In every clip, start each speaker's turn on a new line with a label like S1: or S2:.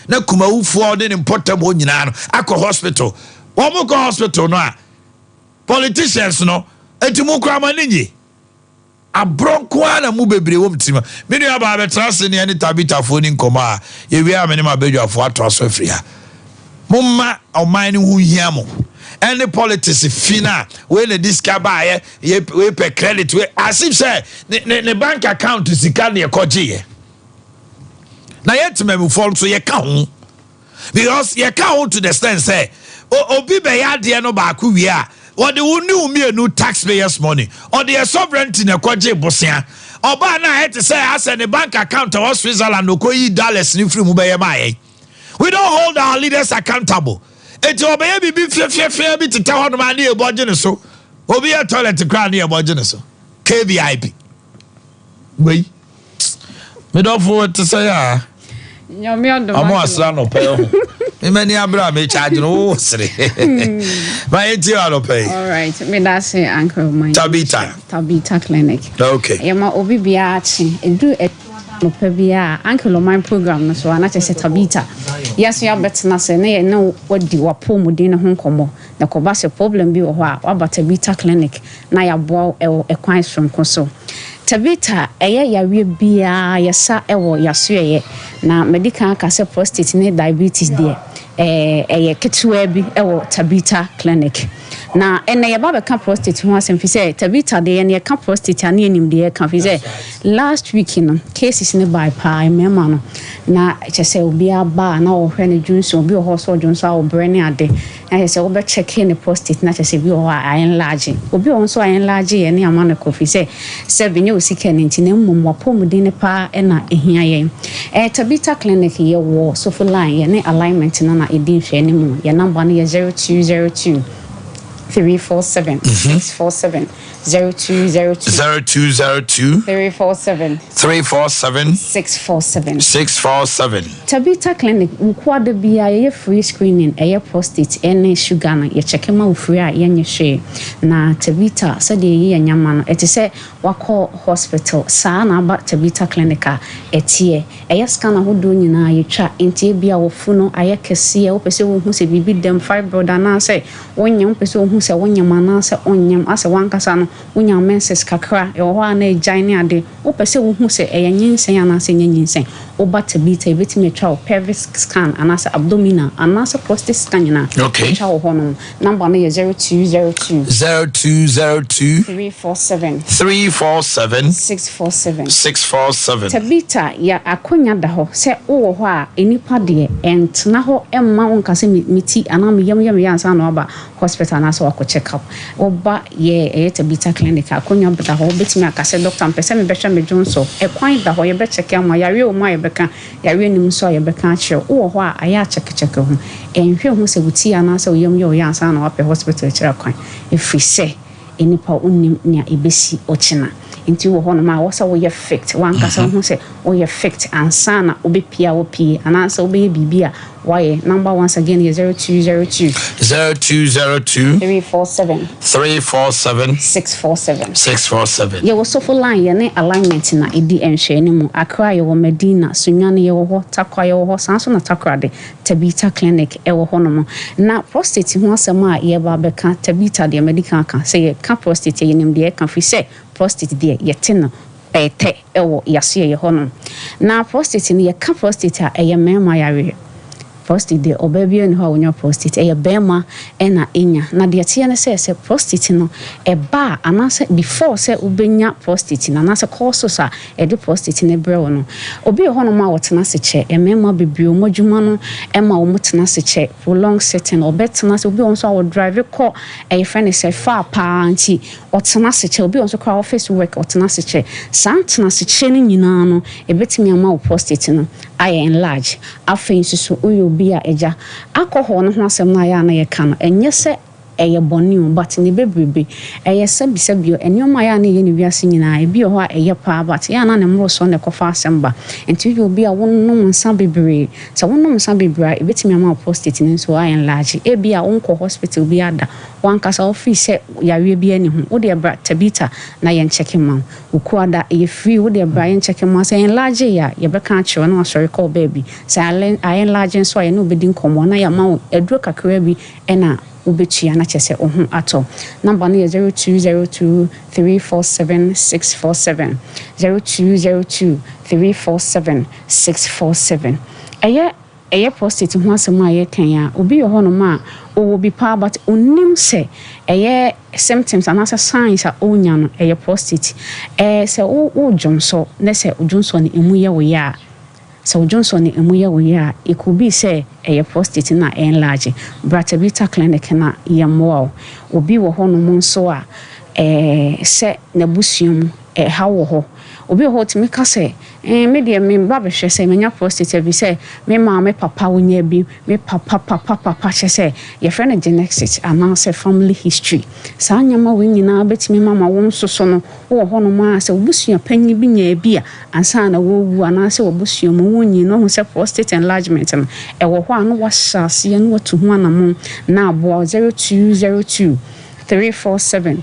S1: na kumawufo de ne portable nyina no akọ hospital wo mo kọ hospital no a politicians no etimu kra ma ninyi abronko ana mu bebre wo mtima me nua ba betra se ne tabita fo ni nkoma a ye wi amene ma badwafo ato aso afria mumma oman ni hu hia mo any politics fina we le discover ye we pay credit we as if say ne bank account sika ne ekoje ye na yet me fall so ye ka ho because ye ka ho to the extent say obi be ya de no ba ku wi a what the new taxpayers money or the sovereignty na ekoje bosia oba na it say as a bank account or Switzerland no ko yi dollars ni free mu be ye ma we don't hold our leaders accountable. It's obey be fear be to tell on my near budget so. Obi a toilet to crown near budget so. KVIP. Wait. Me don't forward to say ah. I'm more son of pay. Many abra me charge no sre. My ATR pay.
S2: All right. Me that say Uncle my Tabita Clinic.
S1: Okay.
S2: Yama obi biachi. E do e no pebia Uncle Oman program no so anache se Tabita. Yes, you better say na no what di wapo mu din ho nkomo. Na ko ba se problem bi wo ho a wa Tabita Clinic na ya boa e kwan sonko so. Tabita eye yawe bia yesa ewo yasoye na medical ka se prostate ne diabetes there eye ketewa bi ewo Tabita Clinic na ene ye ba ka prostate ho asem fi se Tabita de ye ka prostate ane enim de ka fi se last week no cases ne by pa mema no na chese obi aba na wo hwe ne Johnson obi ho so Johnson a obre ne ade na chese wo be check ne prostate na chese bi ho a enlarge obi ho so enlarge ye ne amana ko fi se 7 osika ne ntine mmomwapo mu din pa na ehia ye Tabita Clinic ye wo so for line ye ne alignment na edin hwe ne mu ye number no ye 0202 347 647 0202 347 647 Tabita Clinic nkwade bia ye free screening eye prostate ene sugar na ye check ma free a ye nyehwe na Tabita so de ye nyama no etise wako hospital saa na ba Tabita Clinic a etie eye scan ahodo nyina ye twa entie bia wo fu no aye kese wo pese wo hu se bibi dem fibroid na say wonyam pese wo hu se wonyam na say onyam ase wankasa no wonya menses kakra e ho ana ejine ade wo pese wo hu se eye nyinsen ana se nyinsen wo ba Tabita ebetime twa pelvic scan ana se abdominal ana se prostate scan na
S1: okay
S2: twa wo no number no ye 0202 347 647
S1: Tabita
S2: ya akonya da ho se wo ho a enipa de entna ho emma wonka se miti ana me yam ya ansa na oba hospital na so wako check up oba ye Tabita Clinic akonya da ho betimi akase doctor mpese me behwe me Johnson e kwan da ho ye be check am yare o ma ye beka yare nim so ye beka akire wo ho a aya check ho enhwe ho se buti ana se yam ya ansa na opa hospital kire kwan efri se enipa unnim nia ebesi ochina nti wo hono ma wo sa wo ye fit wan kasa ho se wo ye fit ansa na obepia wo pie anansa obe bibia why number once again is 0202 347 647 ye wo so for line ye ne alignment na edi enhwe ni mu akra ye wo Medina sunwane ye wo ho takwa ye wo ho sanso na takra de Tabita Clinic e wo hono mo na prostate ho asema ye ba beka Tabita de medical kan say ye ka prostate ye nim de kan fi say prostate de ye teno te ewo yase ye hono na prostate ni ye ka prostate a ye mema yare prostate de obabia ni ho wonya prostate e bema na enya na de tie ne se prostate no e ba anase before se ubenya prostate na anase cause sa e de prostate ne brew no obi ho no ma wotena se che e mema bibio modwuma no e ma wo motena se che for long setting obetena se obi on so drive call e friend se fa pa anti otena se che obi on so call office work otena se che santena se che ni nyina no e betimi ama wo prostate no I enlarge afensu so uyo bia eja alcohol no ho asem na ya na ye ka no enye se ɛyɛ bɔne but ne bebrebe ɛyɛ sɛbisɛbio ɛnneɛma ya na yɛ ne wiase nyinaa ebi wɔ hɔ a ɛyɛ paa but ya na ne mmoro so ne kɔfa asɛmba nti yɛ obi a wonom nsa bebree sɛ wonom nsa bebree ebetimi ama prostate ne nso ayɛ enlarge ebi a wonkɔ hospital bi ada wankasa office yawe bi ani ho wo de bra tabita na yɛn check ma wo ada ɛyɛ free wo de bra yɛn check ma sɛ enlarge ya yɛbɛka akyerɛ na asɔre call baby sɛ ayɛ enlarge nso ayɛ no obedi nkɔmɔ na yɛ ma wo aduro kakra bi ɛna ubechi na chese ohun ato number no 0202 347 647 0202 347 647 eye prostate ho asem aye kan ya obi yo ho no ma o bi pa but onim se eye symptoms anasa signs a onya no eye prostate se o jonso na se ojonso ne emu ye wo ya so Johnson ni emu ye wo ya it could be say a prostate na enlarge brata bita clinic na ye mo obi wo ho no mo nso a se na busuam ha wo ho obi ho timi ka se me de me ba be hwe se menya prostate bi se me ma me papa wonya bi me papa hwe se ye friend genetics and say family history sa nyama we nyina betimi mama wo nsoso no wo ho no ma se obusua panyi bi nya bi a ansa na wo wu ana se obusua mo wonyi no ho se prostate enlargement no e wo ho ano wa hyase no watu ho anamo na abo 0202 347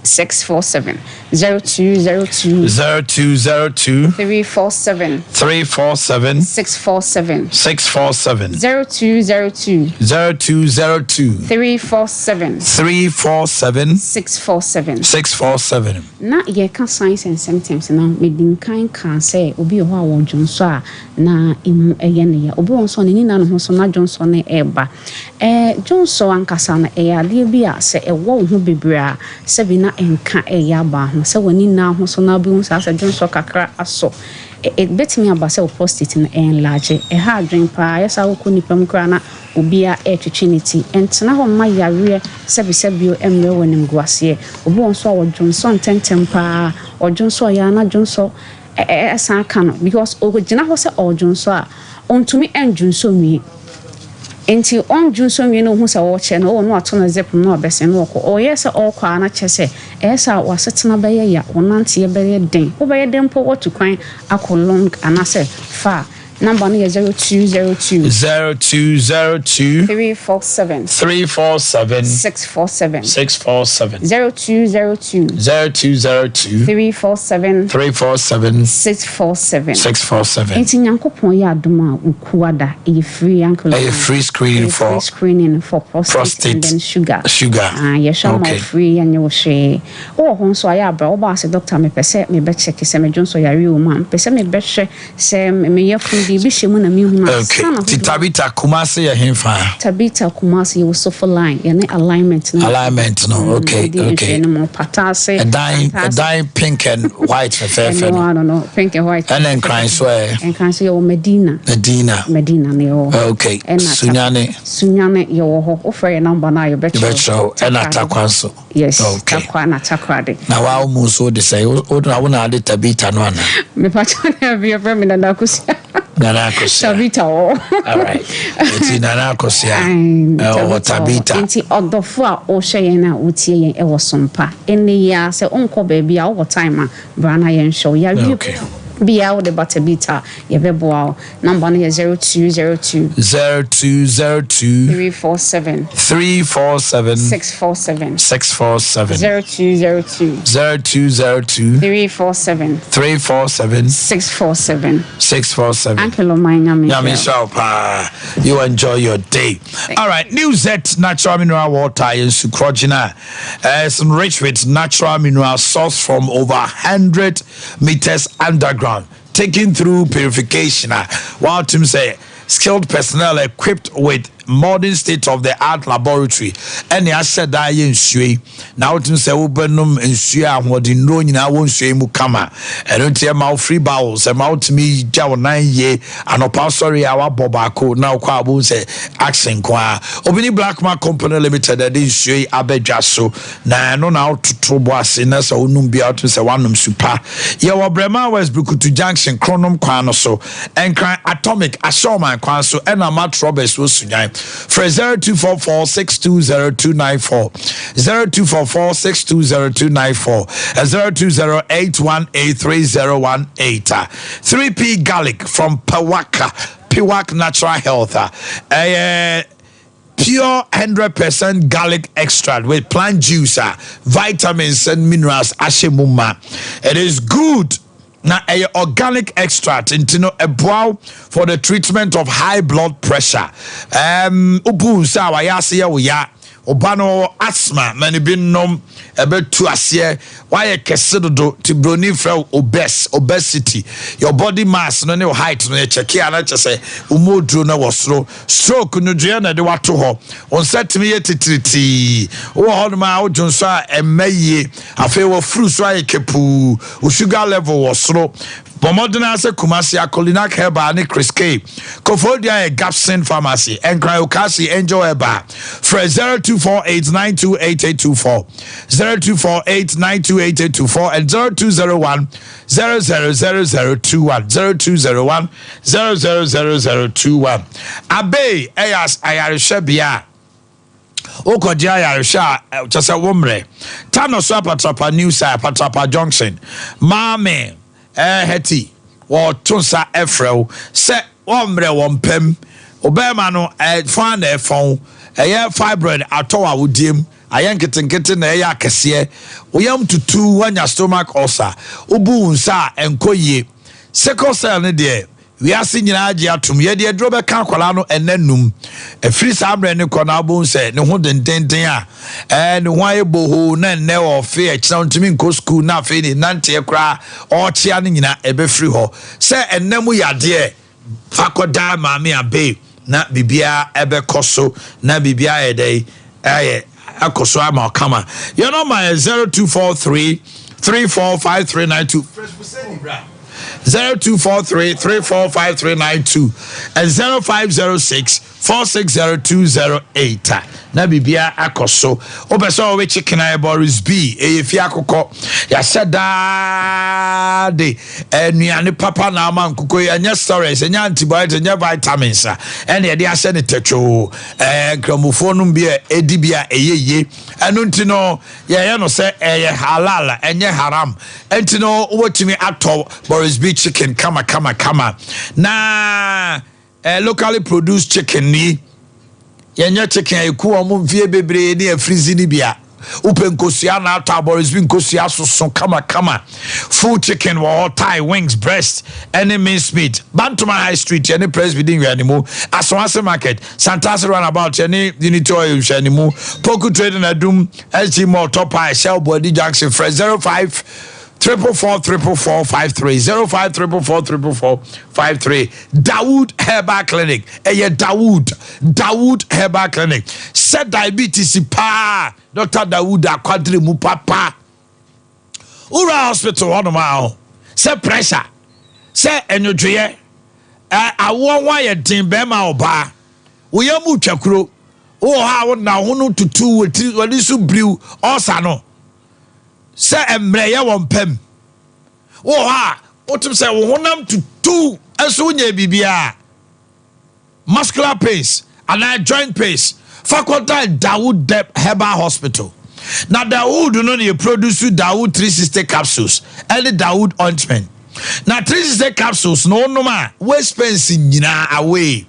S2: 647 0202
S1: 0202
S2: 347 647 0202 347 647 na ye ka signs and symptoms na medin kan say obi ho awon jonso a na emu eye ne ya obi won so ne nina no ho so na jonso ne eba jonso ankasa na ade bi a se ewo ho bebra se bi na enka eya ba ho se wani na ho so na bi hu sa jonso kakra aso betimi abase o prostate na enlarge ha adwen pa yesa wo ko nipam kra na obi a etwetwinity entena ho ma yare sebisebio emre wonim guase obi won so a jonso ntentem pa o jonso ya na jonso san kan because o gina ho se o jonso a ontumi enjunso mi enti on junso mi no hu sa wo che no no ato na zip no obese no ko o yesa o kwa na che se esa wasetena be ya wonante ye be den wo be den po wotu kwan akolong anase fa number no 0202 347 647 0202 347 647 enti nyankopon ya adoma ukuada e free uncle
S1: a free screening
S2: for prostate and then sugar you shall okay. Free and you she ho so ya bra wo ba se doctor me pese me be check se me jonso yare o ma pese me be hwe se me ye bi shemu na mi hu na
S1: okay tabita kumase ya hemfa
S2: tabita kumase you so line ya ne alignment
S1: no okay
S2: no patase
S1: a dying pink and white fair
S2: no pink and white
S1: and then crying swear
S2: and can say Medina ne yo
S1: okay
S2: sunyane yo ho offer number na you bet
S1: show and atakwanso
S2: yes okay atakwade
S1: na wa umuso de say o na wona de tabita no ana
S2: me pacha na be from na nakusia Tabita all
S1: right enti nana akosia tabita
S2: enti odofo a o hye na utie yen e wo sompa eni ya se onko baby a wo time a brana yen show ya bia wo de batabita ye beboa number no 0202 347 647 0202 347 647 Uncle
S1: Nyame Sompa, you enjoy your day. All right, News at natural mineral water in Sukrojina is enriched with natural mineral sourced from over 100 meters underground, taken through purification. While Tim say skilled personnel equipped with modern state-of-the-art laboratory and I said that in Sui now to say openum in Sua what in no nyina won Sui mu kama and don't tell my free bowels about me jaw 9 year and opa sorry our bobako now kwa bo say action kwa obini black mark company limited that in Sui abedwa so na no now to trouble ase na so onum bia to say wanum super ye wo brema Westbrook to junction chronom kwa no so and atomic assurance kwa so and amatrobes wo sunyan for 0244-620-294 0244-620-294 0208183018 3P garlic from Pewak Natural Health pure 100% garlic extract with plant juice, vitamins and minerals. Ashemuma. It is good. Now, a organic extract into a bowl for the treatment of high blood pressure. Ubu sa wayasi ya obano asthma many been nom about to asie why kesedo to broni fell obesity your body mass no ne height no check here na say umodru na was stroke no dua na de wato ho on set me yetitriti wo ho ma odun so emaye afi wo fru so ayekepu o sugar level was slow Pomodina se Kumasi Akolinak Heba ni Chris K. Kofodia Gapson Pharmacy and Cryocasi Angel Heba. For 0248928824 0248928824 and 0201 000021 0201 000021 Abe Ayas Ayarishabia Okodia Yarisha just a womre Tano Swapa Trapa New Sa Patrapa Junction Mame heti wo tonsa efrew se womre wompem obema no fan na efon fibroid atowa wodiem ayenketenkete na akese woyam tutu wanya stomach ulcer obu nsa enkoye sickle cell ne de we ase nyina age atum ye de dro be kan kwala no enanum afiri sabre ne kona bo nse ne ho dendenden a ne ho ayeboho na ne ofe e kira ntimi nko school na afi ni nante kra o chia ne nyina ebe free ho se enam yade fakoda maame abe na bibia ebe koso na bibia ede akoso ama kama you know my 0243 345392 fresh percent bra 0243-345392 and 0506-460208. Na bibia akoso. Obeso we chicken Boris B. Efi akoko. Ya sada de nuane papa na ama nkuko anya stories, anya antibiotics, anya vitamins. Ene de ase ne techo. Gramophone bia edibia eyeye. Anu ntino ye no se halal enye haram. Entino wotimi ato Boris B chicken kama na locally produced chicken ni yenye chicken eku omo mfie bebre ni afrizi ni bia open kosia na ato Boris B kosia so kama full chicken or thigh wings breast any minced meat Bantama High Street any press within we animal Aswase Market Santasi roundabout any unity oil animal Poku Trading Adum SG Mall Top High Shell Body Junction fresh 05 444-444-53 05-444-444-53 Dawood Herbal Clinic Dawood Herbal Clinic said diabetes pa Dr. Dawood Akwadri mu papa Ura Hospital on ma say pressure say enodwe awon wa ye din be ma oba wo yamu twakuro wo ha na hono tutu wadi su briw osa no se emre ye wompem wo ha otum se wo honam tutu enso nya bibia muscular pains and joint pains faculty Dawood Herbal Hospital now Dawood no dey produce Dawood 360 capsules and Dawood ointment now 360 capsules no ma waist pains nyina away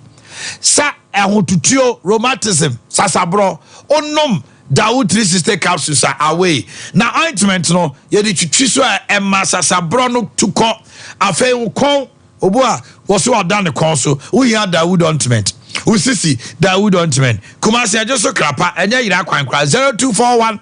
S1: sa ehotutio rheumatism sasabro onom Dawood 360 capsules are away. Now ointment no ye di twitwi so emma sasabro no tuko afei wo kon obua wo so adan ne kon so wo hia Dawood ointment wo sisi Dawood ointment Kumasi ajoso krapa enya yira kwankwa 0241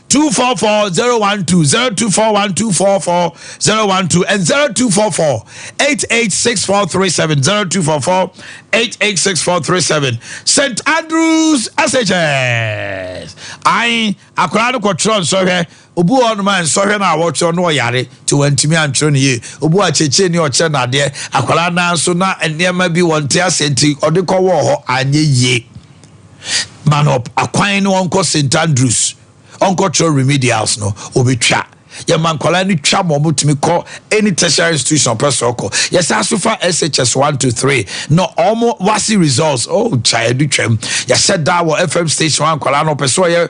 S1: 244-012 0241-244-012 and 0244-886437 0244-886437 St. Andrews SHS I akwara no kwotron so hwe obu on man so hwe na awotro no yare ti wantimi antro ne ye obu acheche ni oche na de akwara na so na enema bi wonte asenti odekọ wo ho anye ye man up akwan no onko St. Andrews Uncle Cho remedials no obetwa Ye mankola ni twa mo mutumi call any tertiary institution person call. Yes, asufa SHS 1 to 3. No almost wasi results. Oh, child do twem. Yes, said that wa FM station one kola no person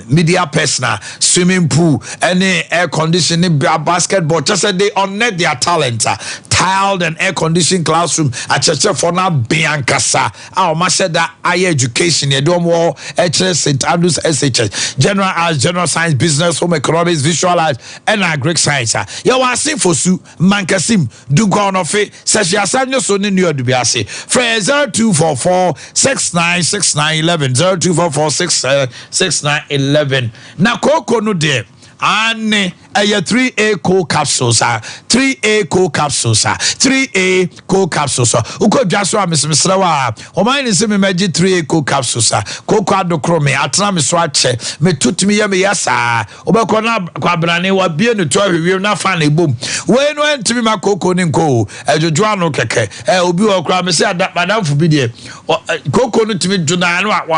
S1: media personnel, swimming pool, any air conditioning, basketball. Just said they unnet their talent. Tiled and air conditioned classroom at church for now Biancasa. Our master that higher education, you don't more HS St. Andrews SHS, general arts, general science, business, home economics, visual arts, and Greek science. You are saying for Su Mankasim, do go on of it, says your son, your son in your Dubiasi. Fred 0244 696911 0244 6911. Now, Coco no dear. Anne, 3A co capsules, 3A co capsules, 3A co capsules. Uko Jaswa, Miss Misrawa, Omanhene se me meji 3A co capsules, Coco adocrome, atna me swache, me tut me yasa, Obakona Quabrane, what be no 12, we will not find a boom. When went to me my coco ninko, Joano keke, Obi or crab, me say that Madame Fubidie, Coco to me to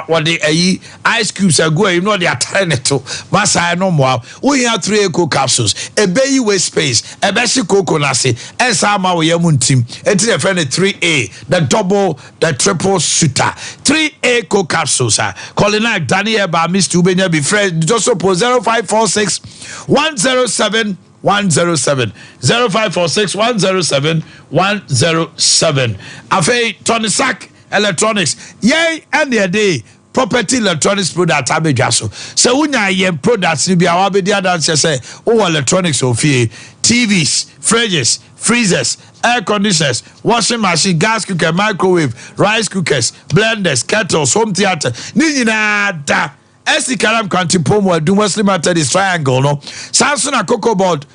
S1: what the ice cubes are going, you know they are trying to, Massa no more. We have 3A co capsules, a bay waste space, a basic cocoa nasi, and some our yamun team. It's a friend 3A, the double, the triple shooter. 3A co capsules, calling out Daniel by Mr. Ubenya be friend, just suppose 0546 107 107 0546 107 107. Afe Tony Sack Electronics, yay, and the day. Property electronics product abejaso. So unya yen products ni bia wabedi adanse say o electronics ofie, TVs, fridges, freezers, air conditioners, washing machine, gas cooker, microwave, rice cookers, blenders, kettles, home theater. Ni nyina da. Esi karam kanti pomo do Wesley matter this triangle no. Samsung a cocoa board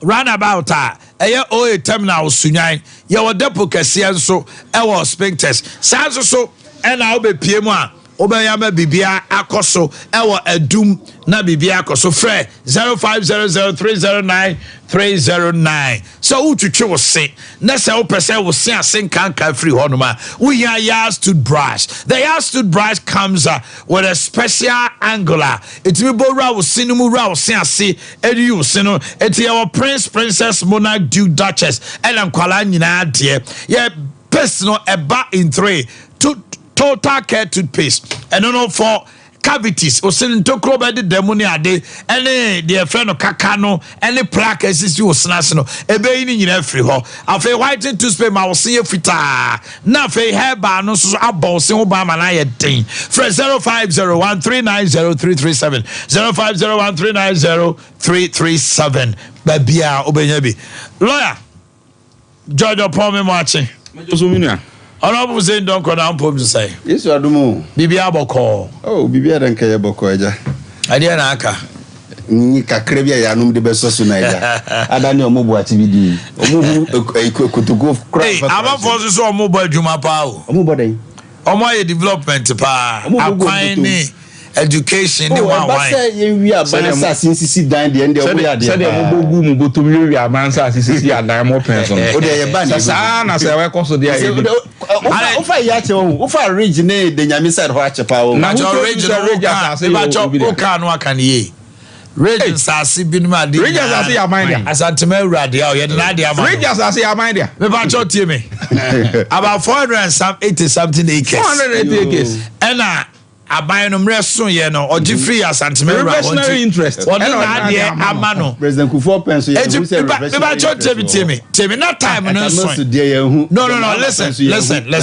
S1: roundabout eye OA terminal sunyan. Ye wo depo kese nso e wo sphincters. Samsung so and I'll be PM1. Obayama Bibia Akoso, our Adum na Bibia Akoso Fre 0500309309. So Uchu was say, Nessa person will say a sing can't free honoma. We are Yas toothbrush. The Yas toothbrush comes with a special angular. It's me Bora will Sinumura will say, Edu Sino, it's our Princess, Monarch, Duke, Duchess, and I'm Kuala dear. Yeah, personal a bat in 3. Total care toothpaste and no for cavities o sin to kro be de demoni ade ene de friend kakano ene plaque esisi o snas no ebe yi ni nyina free ho afi whitening toothpaste ma o sin fita na afi herbal no so abon sin ho ba ma na ye den for 0501390337 0501390337 babia obenya bi lawyer George Opome Marching
S3: Mejosuminia
S1: Honorable saying don't go down pom to say.
S3: Yes, you are doing.
S1: Bibia boko.
S3: Oh, Bibia and Kaya boko eja.
S1: Adia naka.
S3: Ni kakrebia ya num de beso so na eja. Adani omobo atibidi. Omobo kutugo craft.
S1: Hey, aba force so omobo adwuma pa o.
S3: Omobo den.
S1: Omo ye development pa. Akwan ni education ni one wine.
S3: Say we are bansa since dan de ende obo ya de.
S4: Say dem obogu mu botomi we are bansa since adan mo pension.
S3: O de ye ban.
S4: Sa na say we koso de ayi.
S3: Ofa ya che won. Ofa ridge ne de nyame side ho ache pa o.
S1: Na jo ridge say ba cho o kan no aka ye. Ridge sase binu ma de.
S4: Ridge sase ya mind dia.
S1: Asantema urade ya o ye na de ama.
S4: Ridge sase ya mind dia.
S1: Me ba cho tie me. About 480 something acres.
S4: 480 acres.
S1: And abayo no mreso ye no oji free asantema
S4: reversionary interest.
S1: What na de amano.
S3: President Kufuor pension ye
S1: me ba cho tie me na time no so. No, listen.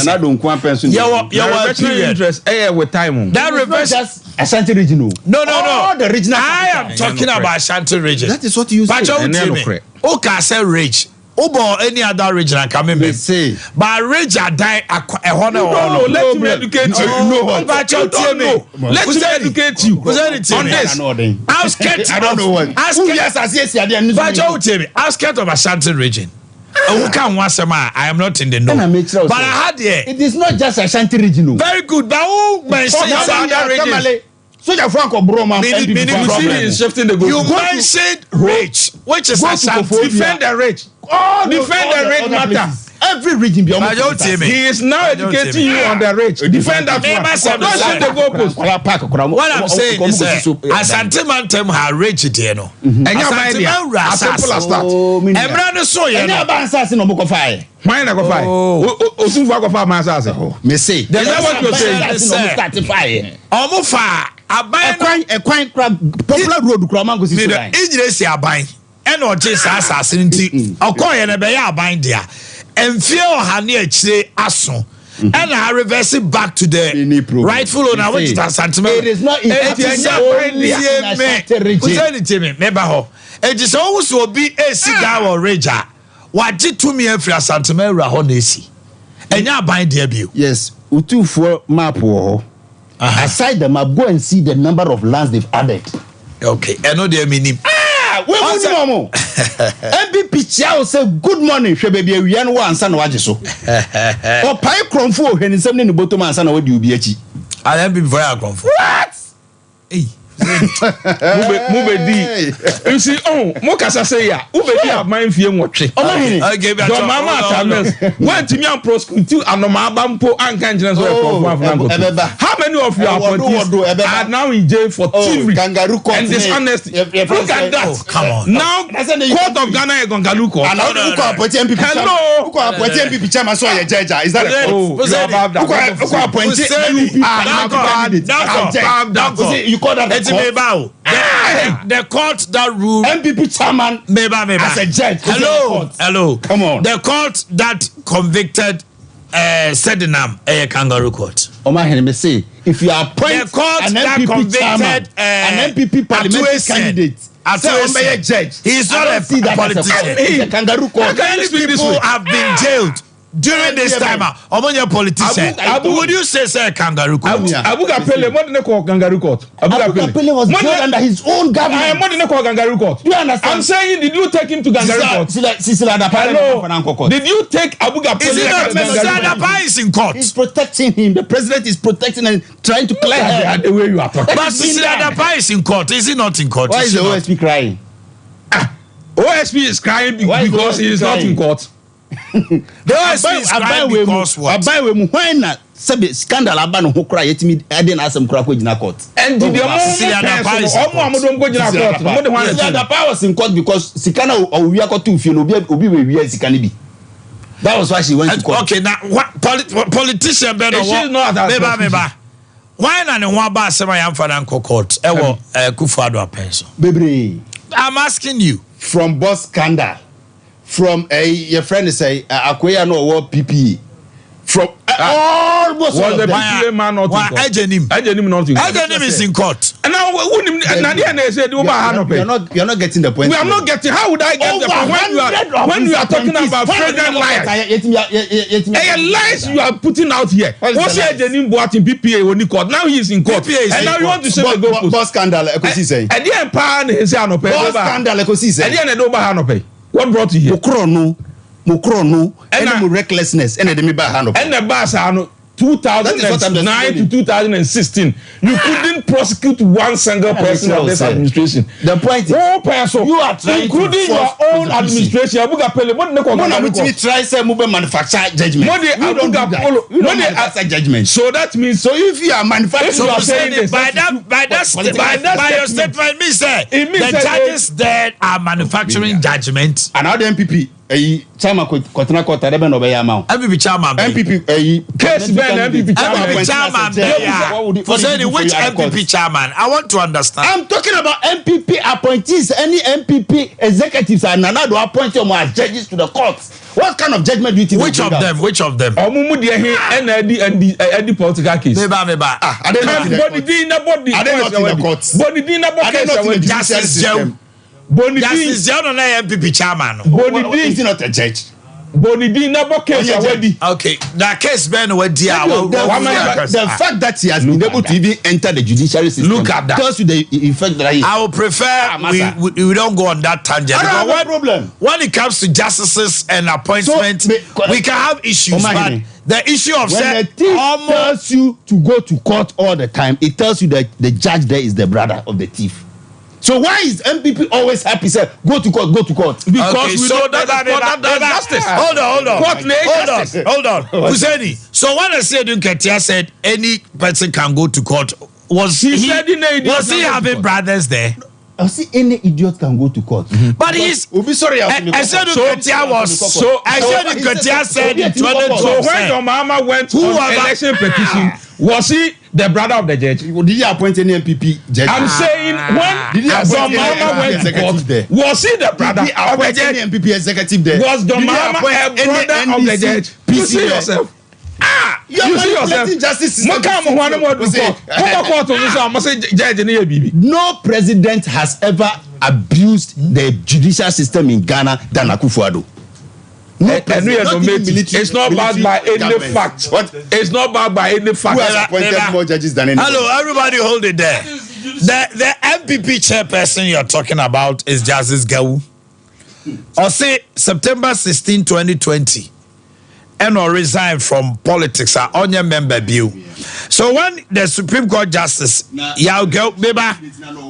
S3: Na don kwa pension.
S1: Your
S4: reversionary interest with time.
S1: That reverse
S3: Ashanti region.
S1: No.
S3: All the regional.
S1: I am talking about Ashanti region.
S3: That is what you say.
S1: But o ka say rich. Obo any other region can come
S3: say.
S1: But rich are die a honor.
S4: No, let me educate you.
S1: But you tell me.
S4: Let me educate you.
S1: On this. I'm scared.
S3: I don't know what.
S1: But you tell me. I'm scared of Ashanti region. Who can once a man? I am not in the know. But I had here.
S3: It is not just Ashanti region.
S1: Very good. But who mentioned other region?
S3: So your Frank Broma
S4: is shifting the goal.
S1: You mentioned rich, which is Ashanti.
S4: Defend the rich. Defend the rich matter.
S3: Every region be almost.
S4: He is now educating you on the rich. Defend that one. Don't shoot the goalpost.
S1: What I'm saying is Asante Mantem ha rich there no. Asante Man Rasas. Emra no so ye no.
S3: Enya ba ansase no mo ko fire.
S4: Why na go fire? Osunfo go fire man ansase.
S3: Me say.
S4: That's what you say.
S3: Start fire.
S1: Omo fa aban
S3: ekwan popular road kura man go si so.
S1: Ejire si aban. E na oje sa asase nti. Okoye na be ya aban dia. Emfie ohane akire aso. And I reverse it back to the rightful owner, which is Asante.
S3: It is not
S1: it is always will be a cigar or rager. What did to me every Asante Rahonesi? And you bind the abuse.
S3: Yes, Utu for map. Aside the map, go and see the number of lands they've added.
S1: Okay, I know their meaning.
S3: MPP Chiao say good morning, baby. We are one son of Ajiso. Or Pai Cronfo, and something in the bottom and son of UBH.
S1: I am being very Cronfo.
S3: What?
S1: Hey.
S4: Mube di. You see, Mokasa say ya. Ube di have mind fear watching.
S1: Okay, but
S4: your mama Tames went to me and prosecute and no mabampo and can't how many of you are now in jail for thievery and dishonesty? Look at that.
S1: Come on.
S4: Now, Court of Ghana is Gangalu Court.
S3: Hello. Is that
S1: you call that the court that ruled
S3: MPP chairman as a judge.
S1: Hello.
S3: Come on.
S1: The court that convicted Sedinam a kangaroo court.
S3: Omanhene me say if you appoint
S1: the court
S3: an
S1: that
S3: MPP
S1: convicted
S3: chairman, an MPP parliamentary candidate, say a judge.
S1: He is not a politician.
S3: He's a kangaroo court.
S1: These people have been jailed. During this time, among your politicians, would you say kangaroo court?
S4: Abuga Pele, what did they call kangaroo court?
S3: Abuga Pele was jailed under his own government.
S4: What did they call kangaroo court?
S3: Do you understand?
S4: I'm saying, did you take him to kangaroo court?
S3: Hello.
S4: Did you take Abuga Pele?
S1: Is it not Mr. is in court?
S3: He's protecting him. The president is protecting and trying to clear her.
S4: The way you are talking.
S1: But Mr. Adapa is in court. Is he not in court?
S3: Why is the OSP crying?
S4: OSP is crying because he is not in court.
S1: The OSP is crying because what?
S3: When scandal abano who cry yetimi eden asem kura ko gina court.
S4: And the
S3: Adapa was in court because sikana owia ko tu fie no obi we wia sikana bi. That was why she went to court.
S1: Okay, now what politician be no meba. Why na ne ho aba asem ya mfa na court? E wo Kufuado apenso.
S3: Bebre.
S1: I'm asking you
S3: from boss scandal. From your friend say Akoya no war PPE from almost
S4: all the man not
S1: Ejenim
S4: not in court.
S1: Ejenim is in court.
S4: And now
S3: you're not getting the point.
S4: We are not getting. How would I get the point when you are talking about fragrant lies? Lies you are putting out here. What's Ejenim bought in PPA when he court? Now he is in court.
S1: And
S4: now you want to say the goalpost.
S3: Boss scandal ekosi say.
S4: Ade Akye Abia
S3: boss scandal ekosi say.
S4: Ade no ba no pay. What brought you here?
S3: Mokrono, and recklessness, and the Mibahano.
S4: And the Basano 2009 to 2016. You couldn't prosecute one single person of this administration.
S3: The point is, you are trying
S4: including your own administration. Abuga Pele, what
S3: we try to manufacture judgment.
S4: We don't manufacture judgment. So that means,
S3: so if you are manufacturing,
S1: by your statement, the judges there are manufacturing judgment.
S3: And now the MPP. Chama Kotana Kota Reben Obeyama.
S1: MPP chairman.
S3: MPP
S4: case Ben MPP
S1: chairman. For saying which MPP chairman? I want to understand.
S3: I'm talking about MPP appointees. Any MPP executives are Nanado appointed as judges to the courts. What kind of judgment do you think?
S1: Which of them?
S4: Omumu dia and Eddie political case.
S1: Meba.
S3: I don't know the courts.
S4: Body dinner case.
S1: Justice Joe. Justice Joe no MPP chairman.
S3: Bonidi is not a judge.
S4: Bonidi never case already.
S1: Okay, that case Ben already.
S3: The fact that he has been able to even enter the judiciary system.
S1: Look at that.
S3: Tells you the effect that
S1: I would prefer we don't go on that tangent.
S3: I don't have a problem.
S1: When it comes to justices and appointments, we can have issues. But the issue of
S3: when the thief tells you to go to court all the time, it tells you that the judge there is the brother of the thief. So why is MPP always happy? Say go to court.
S4: Because we know that justice.
S1: Hold on. Hold on.
S3: Okay.
S1: So when I said Nketia said any person can go to court, was he having brothers there?
S3: I see any idiot can go to court.
S1: But he's.
S3: Sorry,
S1: I said Nketia was. So I said Nketia said in 2012.
S4: So when your mama went on election petition, was he the brother of the judge?
S3: Did he appoint any MPP judge?
S4: I'm saying when your mama went to court, was he the brother of the judge?
S3: Any MPP executive there?
S4: Was your mama a brother of the judge? You see yourself.
S3: You see yourself. No president has ever abused the judicial system in Ghana than Akufo-Addo.
S4: It's not backed by any fact. It's not backed by any fact.
S3: Who has appointed more judges than anyone?
S1: Hello, everybody, hold it there. The MPP chairperson you're talking about is Justice Gawu. Or say September 16, 2020. And or resign from politics are on your member view. So when the Supreme Court Justice Yaw,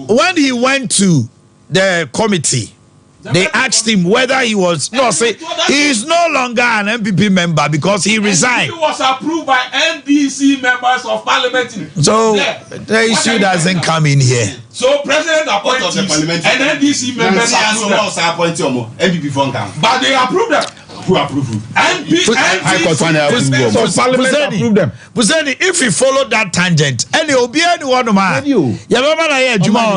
S1: when he went to the committee, they asked him whether he was he is no longer an MPP member because he resigned.
S4: He was approved by NDC members of parliament.
S1: So the issue doesn't come in here.
S4: So president appointees and NDC members approve them. But they approve them. Who approved them?
S1: Puseni, if you follow that tangent, any obiani one man.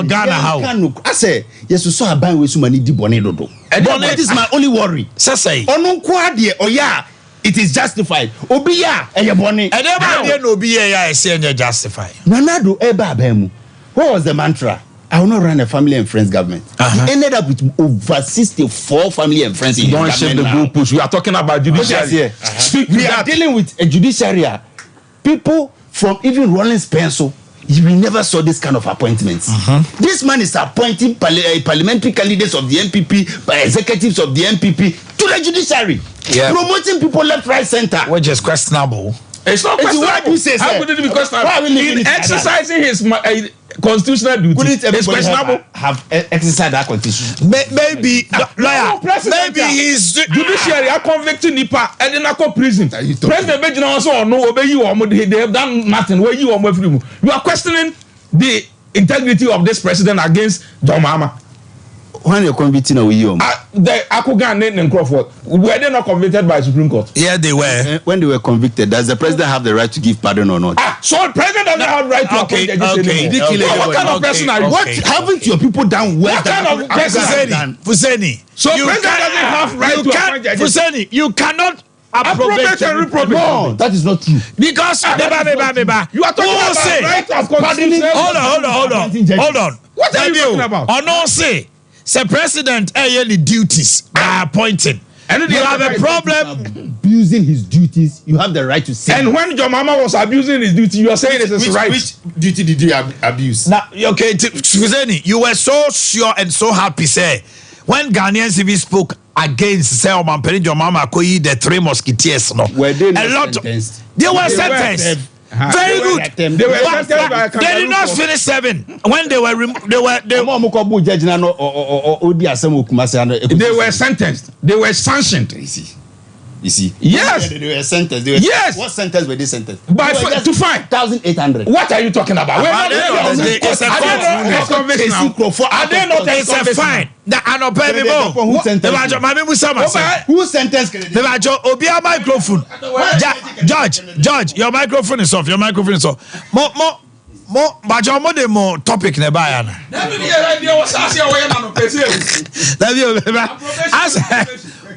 S1: Ghana how?
S3: I say yes, you saw a buy with somebody di bonnet dodo. That is my only worry.
S1: Say,
S3: it is justified. Obiya, and your bonnet.
S1: And everybody no Obiya is saying justified.
S3: Nanado eba bemu. What was the mantra? I will not run a family and friends government. He ended up with over 64 family and friends in
S4: don't share the group push. We are talking about judiciary.
S3: We are dealing with a judiciary. People from even Rollins Pencil, we never saw this kind of appointments. This man is appointing parliamentary candidates of the MPP, by executives of the MPP to the judiciary. Promoting people left, right, center.
S1: Which is questionable.
S4: It's not questionable. How could it be questionable? In exercising his constitutional duty, it's questionable.
S3: Have exercised that constitution.
S1: Maybe lawyer. Maybe his
S4: judiciary are convicting Nipa and then I call prison. President Bejina also no obey you or they have done nothing. Where you are free. You are questioning the integrity of this president against John Mahama.
S3: When you're convicting you,
S4: the Akugan and Crawford, were they not convicted by Supreme Court?
S1: Yeah, they were.
S3: When they were convicted, does the president have the right to give pardon or not?
S4: So the president doesn't have the right to appoint
S3: what kind of person are you? What haven't your people done well?
S4: What kind of person
S1: Fuseni?
S4: So president doesn't have right to appoint judges.
S1: Fuseni, you cannot approbate and reprobate.
S3: No, that is not true.
S1: Because
S4: you are talking about right of pardoning.
S1: Hold on.
S4: What are you talking about?
S1: Or no say. Say president any duties by appointing. And you have a problem
S3: abusing his duties. You have the right to say.
S4: And when your mama was abusing his duty, you are saying it is right.
S3: Which duty did you abuse?
S1: Now, okay, Fuseni, you were so sure and so happy, say, when Ghanaians even spoke against say Omanhene your mama Koyi the three musketeers, no.
S3: Were they not sentenced?
S1: They were sentenced. Very good. They did not finish 7 when they were
S4: sentenced. They were sanctioned.
S3: You see?
S4: Yes.
S3: They were sentenced.
S4: Yes.
S3: What sentence were they sentenced?
S4: To fine.
S3: 1,800.
S4: What are you talking about?
S1: It's a fine.
S3: Who sentenced? Who sentenced?
S1: Obia microphone. Judge, your microphone is off. More topic nebayana.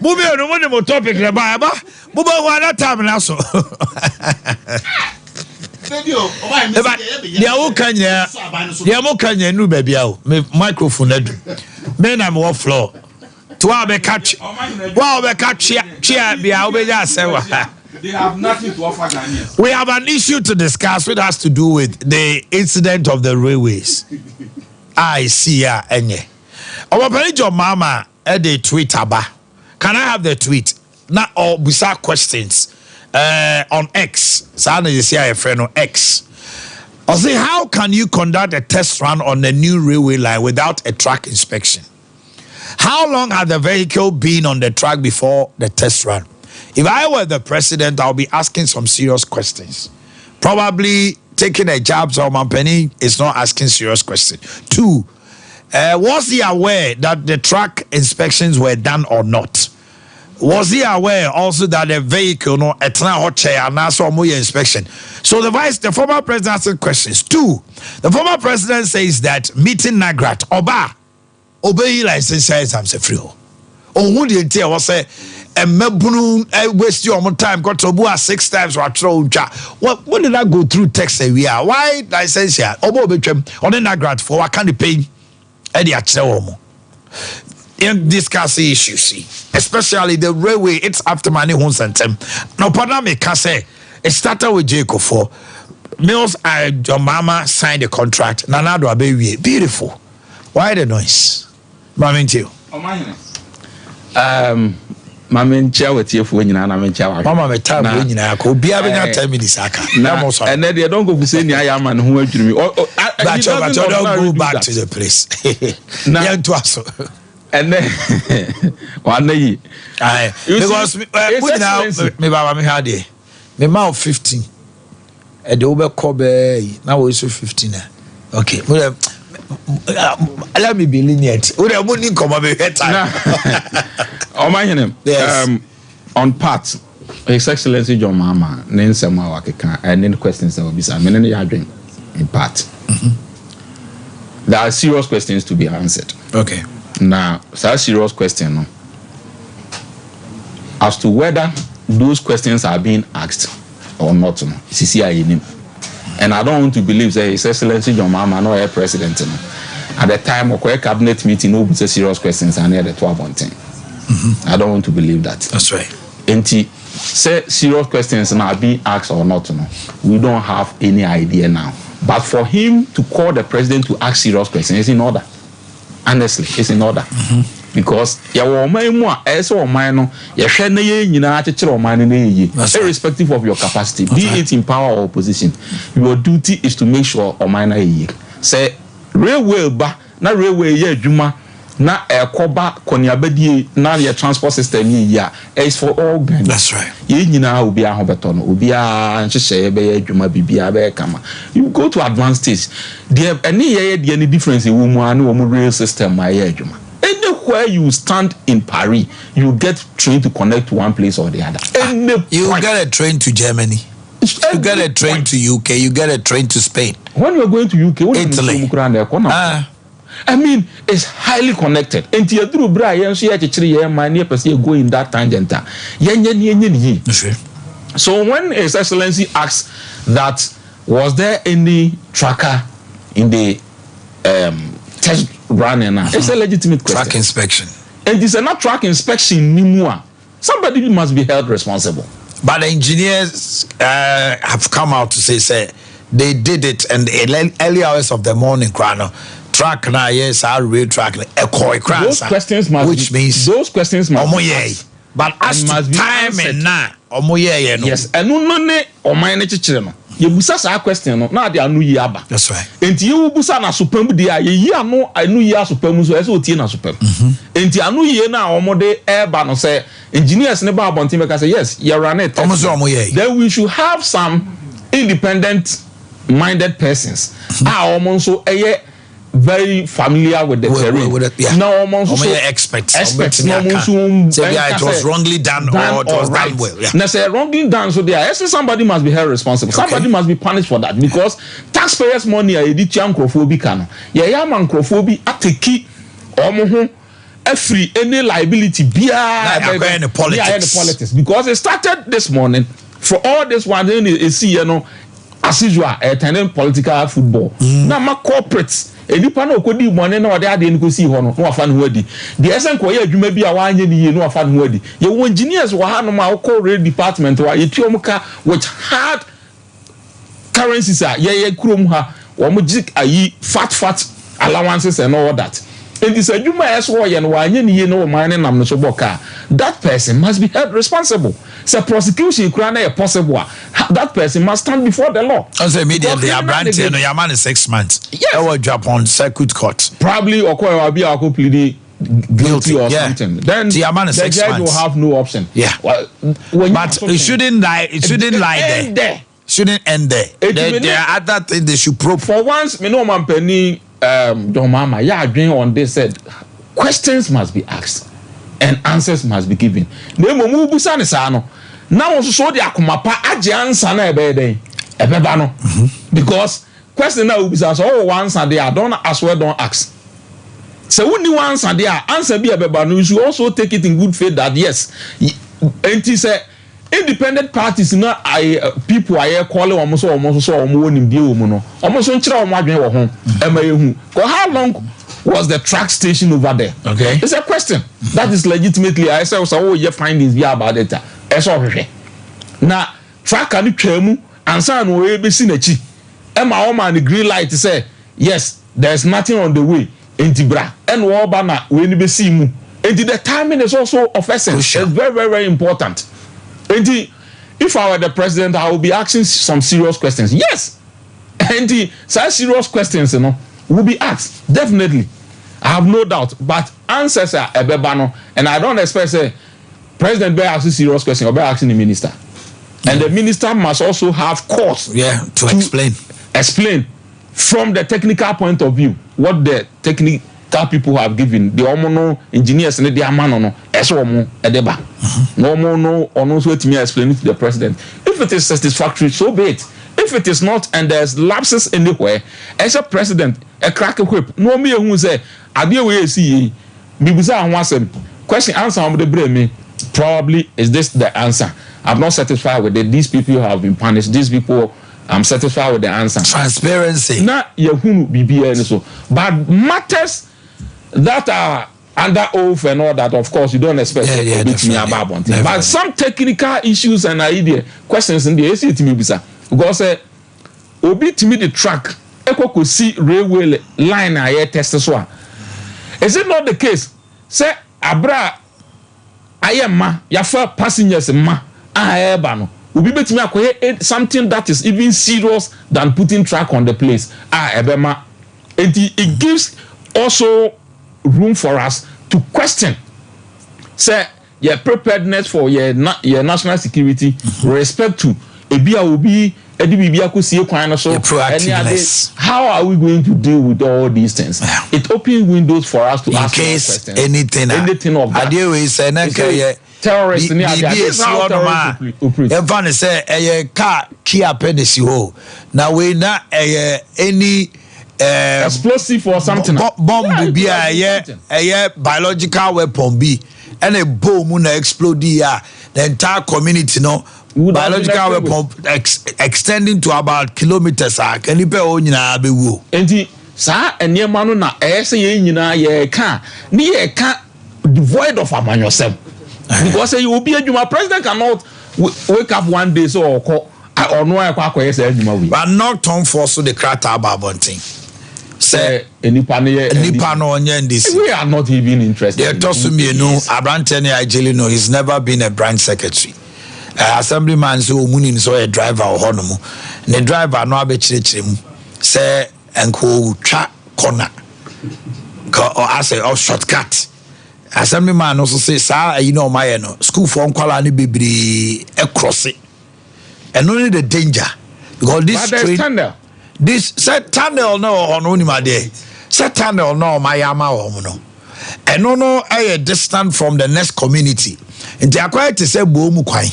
S1: Mube no mo topic nebayaba. Mube ho ana time na so. Dia wo kanya nu ba bia o. Me microphone adu. Me na me floor. To wa be catch. Wa be catch chia bia obeja asewa.
S4: They have nothing to offer Ghanaians.
S1: We have an issue to discuss which has to do with the incident of the railways. I see ya enye. Omanhene Yaw mama Ade tweet aba. Can I have the tweet? Now all bizarre questions on X. Sana you see a friend on X. I say, how can you conduct a test run on a new railway line without a track inspection? How long had the vehicle been on the track before the test run? If I were the president, I'll be asking some serious questions. Probably taking a jab so Omanhene is not asking serious questions. 2, was he aware that the track inspections were done or not? Was he aware also that the vehicle no etna hot chair and also inspection? So the former president asked questions. 2, the former president says that meeting Nagrat Oba obey license I'm say free. Oh, who did tell was say and mebunu waste your time got to bua 6 times or what did I go through text we are why license here obo betwem on the Nagrat for what can the pay Ade Akye in discussing issues, especially the railway, it's after money won't send them. No, pardon me, can say it started with Jacob for Mills. Your mama signed the contract. Nanado baby, beautiful. Why the noise? Mama, you.
S4: Mama, chair with you when you're not a chair. Mama, my time when you're not could be having 10 minutes. And then they don't go for saying I am and who are you? But don't go back to the place. Now to us. And then one day, because now me baba me had it. Me mouth 15. And the over Kobe now also 15. Okay, let me be lenient. We are moving come over here time. Omanhene, on part, His Excellency John Mama, then some and then questions that will be some many are doing in part. There are serious questions to be answered.
S1: Okay.
S4: Now, such serious question no? As to whether those questions are being asked or not, no? And I don't want to believe that His Excellency John Mama, no a president, no? At the time of a cabinet meeting, no serious questions are near the 12-10. I don't want to believe that.
S1: That's right.
S4: And say serious questions are being asked or not, no? We don't have any idea now. But for him to call the president to ask serious questions is in order. Honestly, it's in order. Because irrespective of your capacity, be it in power or opposition, your duty is to make sure say railway ba na railway ye adwuma na ekoba koniabadie na your transport system is for all Ghanaians.
S1: That's right.
S4: Ye nyina obi ahobeto no obi a nhyehyɛ be adwuma bibia be kama. You go to advanced stage, there any difference in woman rail system my adwuma. Anywhere you stand in Paris, you get train to connect to one place or the other.
S1: You get a train to Germany. You get a train to UK. You get a train to Spain.
S4: When you're going to UK,
S1: Italy.
S4: I mean, it's highly connected. And you through Brian, she had a money per se go in that tangent. So when His Excellency asks that, was there any tracker in the test run? It's a legitimate question.
S1: Track inspection.
S4: And it's not track inspection anymore. Somebody must be held responsible.
S1: But the engineers have come out to say they did it, and the early hours of the morning, track now, yes, our real track,
S4: those questions must
S1: which means
S4: those questions must
S1: but as to time and now,
S4: yes, and no, or my nature. You busa sa question no na de anu yi aba.
S1: That's right.
S4: Enti you busa na supam de a yi anu yi asupam so eso tie na supam. Enti anu yi na omode eba no say engineers ne ba abontin make say yes you run it. Then we should have some independent minded persons. So very familiar with the terrain.
S1: No, experts. No, it was wrongly done or it was done well.
S4: Now, say wrongly done, so there. Somebody must be held responsible. Somebody must be punished for that because taxpayers' money are edition crofobia. Yeah, man, crofobia at the key. Free any liability
S1: the
S4: politics because it started this morning for all this one is as usual attending political football. Now my corporates enipa na okodi money na ode ade nko si ho no no afa no adi the esen ko ye adwuma bi a wanye ni ye no afa no adi ye wo engineers wa ha no ma ko rail department wa ye tuomka which hard currencies are ye krom ha wo mo jik ayi fat allowances and all that And this adwuma eso ye no wanye ne ye no man nam no so boka. That person must be held responsible. So prosecution kura na possible. That person must stand before the law.
S1: I say immediately Abrante no your man is 6 months.
S4: Yes.
S1: Our Japan circuit court.
S4: Probably Okoye Abia ko plead guilty or something. Then the judge will have no option.
S1: Yeah.
S4: Well,
S1: but it shouldn't lie. It shouldn't lie there. Shouldn't end there. There are other things they should probe.
S4: For once, me know man penny John Mama, yeah, agreeing on this said questions must be asked and answers must be given. Nemo mu busa ne sa no. Now also so the akomapa age answer na ebeba no. Because question na ubisa so oh one answer there don't ask well don't ask. So when you answer there answer be ebeba no you should also take it in good faith that yes and he say independent parties na people are calling almost onim die wo mu no almost nchira omo adwen wo ho emayehu because how long was the track station over there?
S1: Okay,
S4: it's a question that is legitimately I say so you findings be about it eso hwehwe na track ani twemu ansa no we be si na chi ema o man the green light say yes there's nothing on the way entibra and wo ba na we ni be si mu enti the timing is also of essence. It's very very very important. If I were the president, I would be asking some serious questions. Yes. And such serious questions, will be asked. Definitely. I have no doubt. But answers are ebebano. And I don't expect say president be asking serious questions or be asking the minister. And the minister must also have course.
S1: Yeah, to explain.
S4: Explain from the technical point of view what the technical people have given the omono engineers and the amano no esomo edeba no no ono so etimi explain to the president. If it is satisfactory, so be it. If it is not and there's lapses anywhere, as a president a crack a whip no me who say ade we see bibusa anwasem question answer on the brain me probably is this the answer. I'm not satisfied with it. These people have been punished. These people I'm satisfied with the answer.
S1: Transparency.
S4: Na yehunu bibia so but matters that are under oath and all that, of course, you don't expect to beat me about one thing. But some technical issues and idea questions in the AC to me, because obi to me the track, eko could see railway line I test as well. Is it not the case? Say abra, I am ma, ya for passengers ma, I bano. Obi bet me akwe something that is even serious than putting track on the place. Ebema, it gives also room for us to question say your preparedness for your national security respect to ebia obi edibibia ko sie kwan so
S1: proactiveness.
S4: How are we going to deal with all these things? It opens windows for us to ask
S1: questions.
S4: Anything of that.
S1: Ade we say na ka
S4: terrorists ni
S1: ade everyone say car Kia penisi ho na we na any
S4: explosive or something
S1: bomb be a biological weapon be and a bomb na explode here the entire community biological weapon extending to about kilometers can you pay on nyina be wo
S4: enti sa enema no na say ye nyina ye ka ni ye ka devoid of amanyosem because you will be a president cannot wake up one day so or no akwa say adwuma we
S1: but not turn force the crata babontin say
S4: nipa
S1: no onye ndisi
S4: we are not even interested.
S1: They toss me no Abrante Ajeli no he's never been a branch secretary. Assemblyman so omuni so a driver or honomo the driver no abechirechire mu say enko twa corner or as a shortcut. Assemblyman also say sa my no school for nkwala ni bebre e cross it and only the danger because this train this set tunnel no on onima there set tunnel no my yama no and no a distant from the next community and they are quite to say bomu kwan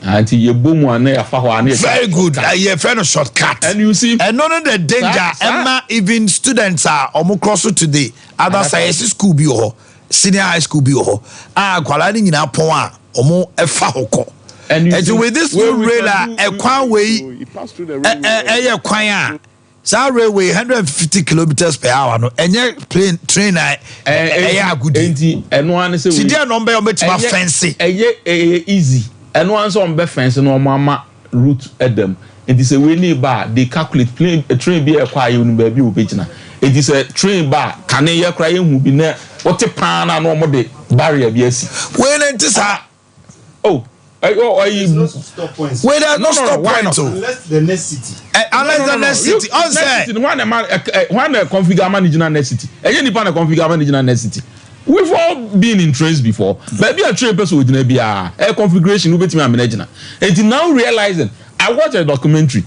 S4: anti ye bomu ane afa ho ane
S1: very good a friend of shortcut
S4: and you see
S1: and no the danger emma even students are omo cross today other science school bi ho senior high school bi ho kwala ni nyina pon a omo efa hoko. And with this new railway, a kwan way, a kwan, so railway 150 kilometers per hour, no, and your plane train, good.
S4: And one is a
S1: number of fancy,
S4: easy, and one's on bed fence, no mama, route at them. It is a winning bar. They calculate a train be a quiet in baby upagina. It is a train bar. Can you cry who be there? What a pan and normal day barrier. Yes.
S1: When it is
S3: no stop points.
S1: Where there no stop points.
S3: Unless the next city.
S1: Unless the next city.
S4: One configure managing next city. Any pan configure managing next city. We've all been in trains before. Maybe a train person with maybe a configuration will be managing. And now realizing, I watched a documentary.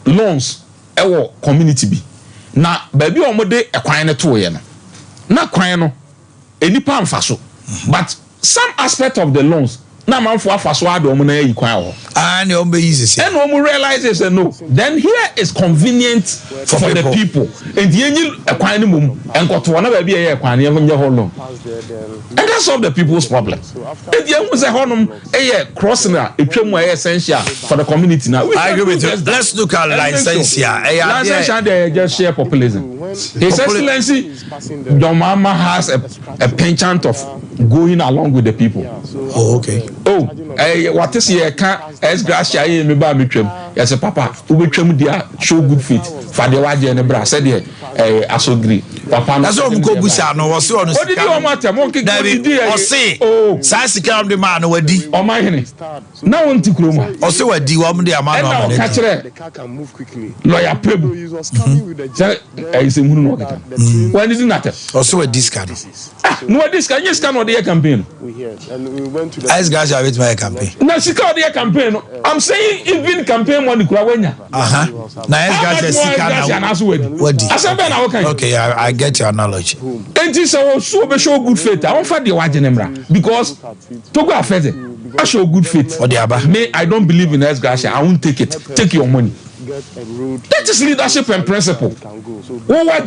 S4: Loans, our community be. Now, baby, a quiet to not crying, any palm faso. But some aspect of the loans, now man for faswad or money equal.
S1: And you easy.
S4: And when we realize no, then here is convenient for the people. And the angel acquiring mum and got to one of be a quanium from your home. And that's all the people's problem. And the young was a home a crossing a trim way essential for the community now.
S1: I agree with you. Let's look at license here.
S4: License they just share populism. His Excellency, your mama has a penchant of going along with the people.
S1: Oh, okay.
S4: Oh, what is here? As Gracia, me ba me twem. Yes, papa, we twem dia show good faith. For the waje ne bra said here, asogri. Papa,
S1: that's all go busa no was on.
S4: What did you matter? Monkey
S1: or say, oh, Sasika on the man wadi.
S4: Omanhene. Now on Tikroma.
S1: Or say what do you want the man on
S5: the car can move quickly.
S4: Lawyer Pebu. I say when is it not?
S1: Also a discard.
S4: No discard, yes, can the campaign.
S5: We hear and we went to the
S1: as guys are with my campaign.
S4: Now she called their campaign. I'm saying even campaign money Krawenya.
S1: Okay, I get your knowledge.
S4: And this so show good faith. I offer the wajenemra because to go affect I show good faith for the Aba. Me, I don't believe in S Gracia. I won't take it. Take your money. That is leadership and principle. What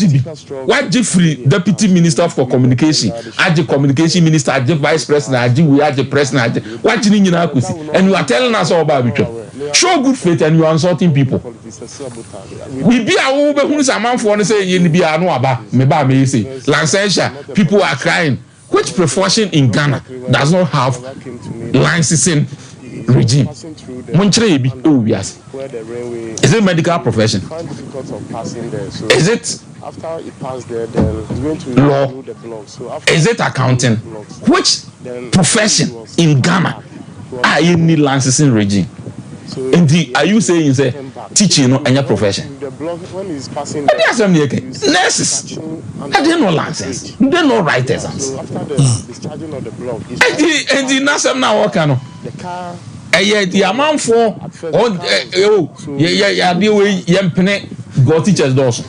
S4: did free deputy minister for communication, Ade communication minister, Ade vice president, Ade president, what did you know? And you are telling us all about it. Show good faith and you are insulting people. We be a over who's a man for say you be a no about me ba me say Lancashire people are crying. Which profession in Ghana does not have licensing regime? Is it medical profession? Is it
S5: after it passed there, then it's going to
S4: law?
S5: The blog. So
S4: is it accounting? Which profession in Ghana are in the licensing regime?
S5: So
S4: are you saying say teaching and your profession?
S5: The blog when he's passing
S4: nurses. I didn't know license. They don't know write exams.
S5: So after the discharging of the blog,
S4: and the nurse now what kind of
S5: the car.
S4: The amount for go teachers those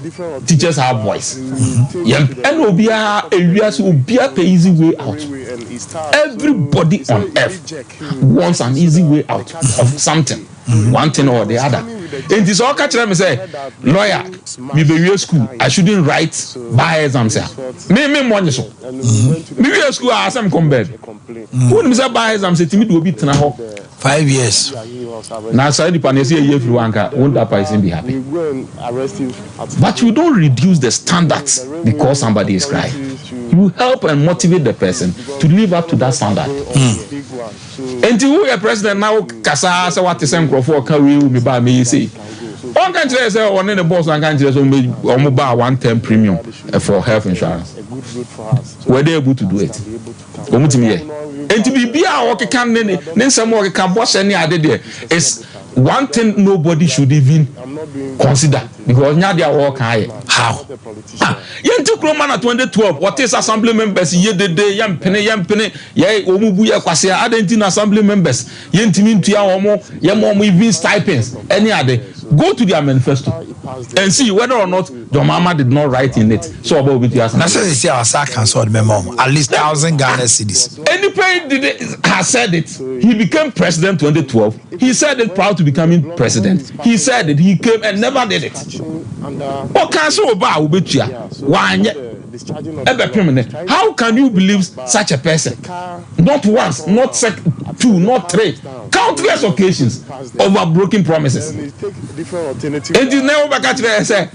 S4: teachers have voice. And Obia pay easy way out. Everybody on earth wants an easy way out of something. One thing or the other. And this all catch them say, lawyer, me be school. I shouldn't write by exams. Me money so. Me school I some come bed. Who me say by exams say timid will be 5 years. Now say the panesi a year if you want won't that person be happy. But you don't reduce the standards because somebody is crying. You help and motivate the person to live up to that standard. Until we are president now, Kasa say what the same crowd carry me by me say. One country say one in the boss and country say we buy 110 premium for health insurance. Were they able to do it? And to be our can then some more can boss any other there is one thing nobody should even consider because now they are all high. How? You took Roman 2012. What is assembly members? Ye the day, yam penny, ye omubuya kwasia, adentin assembly members, yentimin to your mom even stipends, any other. Go to their manifesto and see whether or not your mama did not write in it. So about with your
S1: that's why they say our sir can sort memo at least 1,000 Ghana cedis.
S4: Anybody has said it. He became president 2012. He said it proud to becoming president. He said it. He came and never did it. What can so about how can you believe such a person? Not once, not two, not three, countless occasions over broken promises. And you never back at say,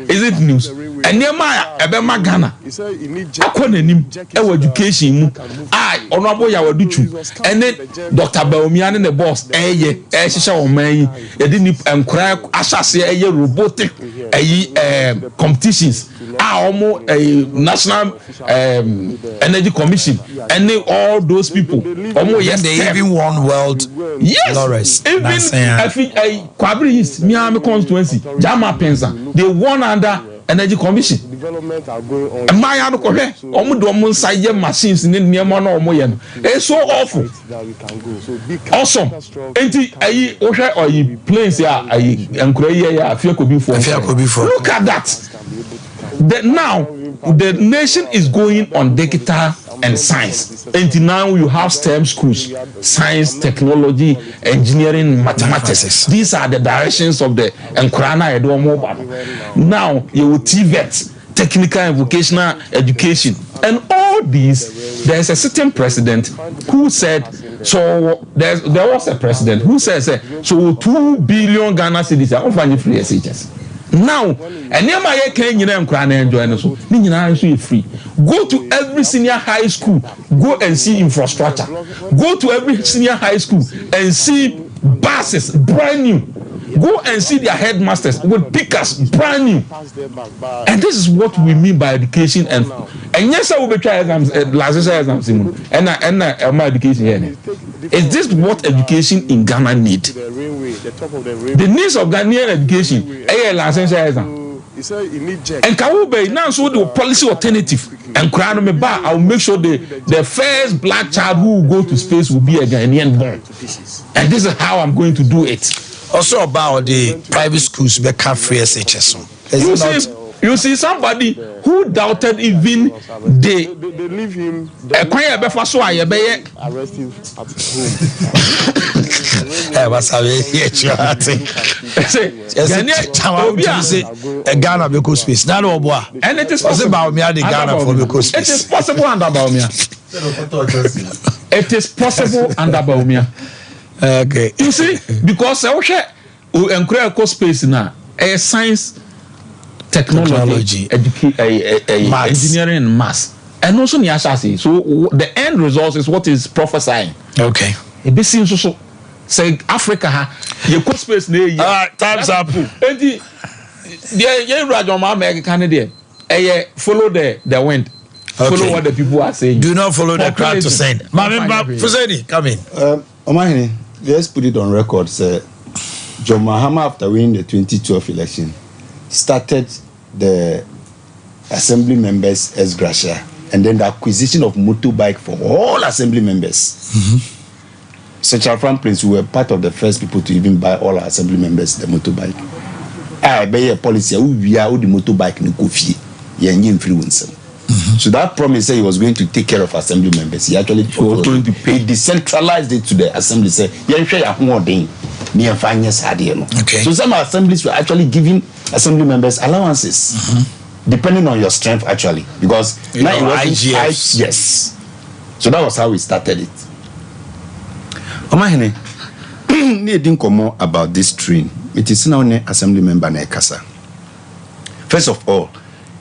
S4: is it news? And near my Ebema Ghana, Akonanim, education mu. Honorable Yawaduchu, and then Dr. Baomian and the boss, Shisha Omei, they didn't cry, Ashasi, robotic competitions. Almost a national energy commission, and they, all those people. Yes,
S1: they even won world.
S4: Yes,
S1: Lawrence.
S4: Even I think Kwabri Miami constituency, Jama Pensa, they won under energy commission.
S5: Development are going on.
S4: And my other correct, almost side machines in the Niamano Moyen. It's so awful.
S5: That we can go. So big
S4: Awesome. And I or you planes here, and Korea, fear could be for. Look at that. Now the nation is going on digital and science. And now you have STEM schools, science, technology, engineering, mathematics. These are the directions of the Nkrana Edo Mobile. Now you will TVET, technical and vocational education, and all these. There is a certain president who said. So there was a president who says so 2 billion Ghana cedis are offering free SHS. Now, and near my Kenya and Krana enjoy so free. Go to every senior high school, go and see infrastructure. Go to every senior high school and see buses brand new. Go and see their headmasters with pickers brand new. And this is what we mean by education. And yes, I will be trying exams, last exams, and my education here. Is this what education in Ghana need? The needs of Ghanaian education. And Kawube now so the policy alternative and Crown me bar. I'll make sure the first black child who will go to space will be a Ghanaian born. And this is how I'm going to do it.
S1: Also about the private schools, be free SHS.
S4: You see somebody who doubted even they
S5: leave him.
S4: Acquire before so I be
S5: Arrest him at home.
S1: Ghana because space. And
S4: it is possible
S1: about me the Ghana for because
S4: it is possible under Baumia. It is possible under Baumia.
S1: Okay.
S4: You see, because I encourage space now. A science, technology, engineering, and maths, and also Nyashasi. So the end result is what is prophesying.
S1: Okay.
S4: It seems so. Say Africa, you could space near.
S1: Time's up.
S4: And the American follow the wind.
S1: Okay.
S4: Follow what the people are saying.
S1: Do not follow the crowd to say. Fuseni, come in.
S3: Omanhene, let's put it on record. Sir, John Mahama, after winning the 2012 election, started the assembly members as gratia, and then the acquisition of motorbike for all assembly members. Mm-hmm. Central Front Prince, we were part of the first people to even buy all our assembly members the motorbike. I buy a policy, we are the motorbike in Kofi, influence. So that promise said he was going to take care of assembly members. He actually was going to pay. He decentralized it to the assembly. Say, okay. So some assemblies were actually giving assembly members allowances, depending on your strength, actually, because now it was IGF. Yes. So that was how we started it. Omanhene, we didn't come about this train. It is now an assembly member na kasa. First of all,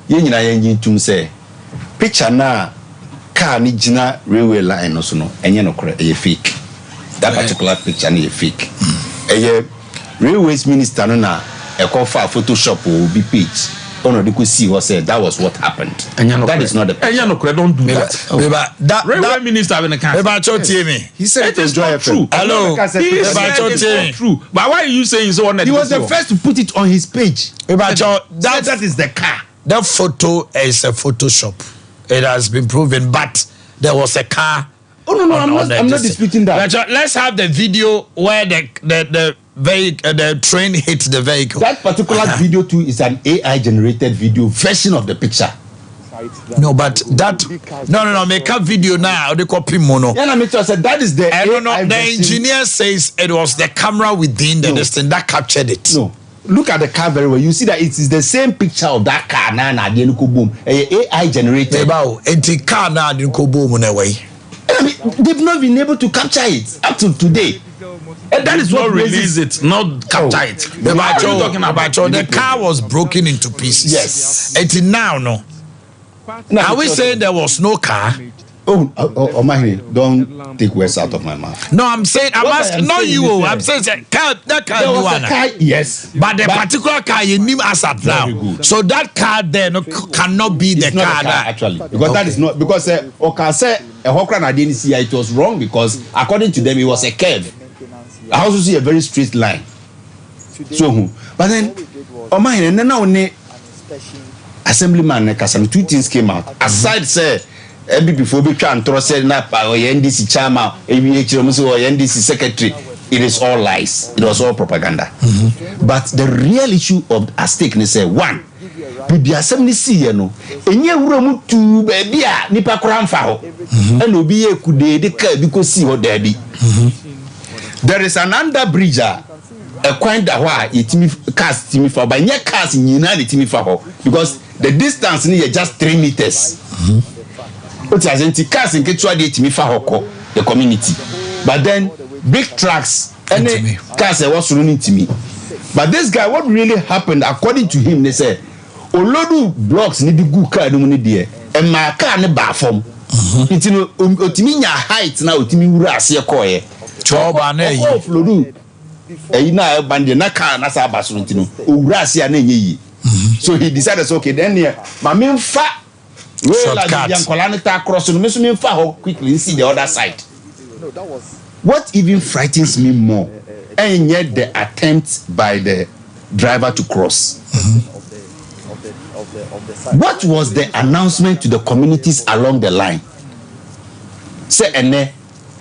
S3: you say. Picture na car ni jina railway line no so no enye no kore e fake. That particular picture na e fake. Railways minister no na e call for Photoshop or be page. Ono de ko see what said that was what happened. That is not the picture.
S4: Enye no kore don't do that.
S1: That
S4: railway minister in the country.
S3: He said it is not true.
S1: Hello.
S4: He said it's not true. But why are you saying so on that?
S3: He was the first to put it on his page. That is the car.
S1: That photo is a Photoshop. It has been proven, but there was a car.
S3: Oh no, I'm not disputing that.
S1: Let's have the video where the train hit the vehicle.
S3: That particular video too is an AI generated video version of the picture.
S1: No, but that no. Make a video now. They copy mono.
S3: Yeah, I said that is the.
S1: I don't know. The engineer says it was the camera within the distance that captured it.
S3: No. Look at the car very well. You see that it is the same picture of that car now. Boom. AI generated.
S1: Car now boom.
S3: They've not been able to capture it up to today. that is what
S4: release it, not capture it.
S1: The car was broken into pieces.
S3: Yes.
S1: And now, no. Are we saying there was no car?
S3: Omanhene, don't take words out of my mouth.
S1: No, I'm saying, I'm asking, not you. I'm saying that car
S3: there was a car, yes.
S1: But the particular car you name as at now. So that car there cannot be the car that
S3: actually. Because that is not, because Oka said a Hokran I didn't see it was wrong because according to them it was a curve. I also see a very straight line. So, but then Omanhene, and then now Assemblyman Kasam, two things came out. Aside say before we try and throw said na NDC chairman, NDC secretary, it is all lies. It was all propaganda. But the real issue of at stake is one. Bibi assembly see no. Enye wura mu tu baby a nipa kora mfa ho. And obi ye kude de ka bi ko see ho there bi. There is an under bridge a kwan da ho a yetimi cars timi fa ba nye cars nyina de timi fa ho because the distance ni just 3 meters. What is it? Cars in Ketchua de timi fa ho the community. But then big trucks and cars was running to me. But this guy, what really happened according to him, they say Olodu blocks need the good car no money there and my car ne ba form. It's no otimi nya height na otimi wura ase koye.
S1: Choba na yi.
S3: Olodu na bande na car na sa baso ntino wura ase na enye. So he decided okay then here ma me fa well like yankola ne ta cross no me so me fa ho quickly see the other side.
S5: No, that was
S3: What even frightens me more and yet the attempt by the driver to cross.
S5: of the side.
S3: What was the announcement to the communities along the line? Say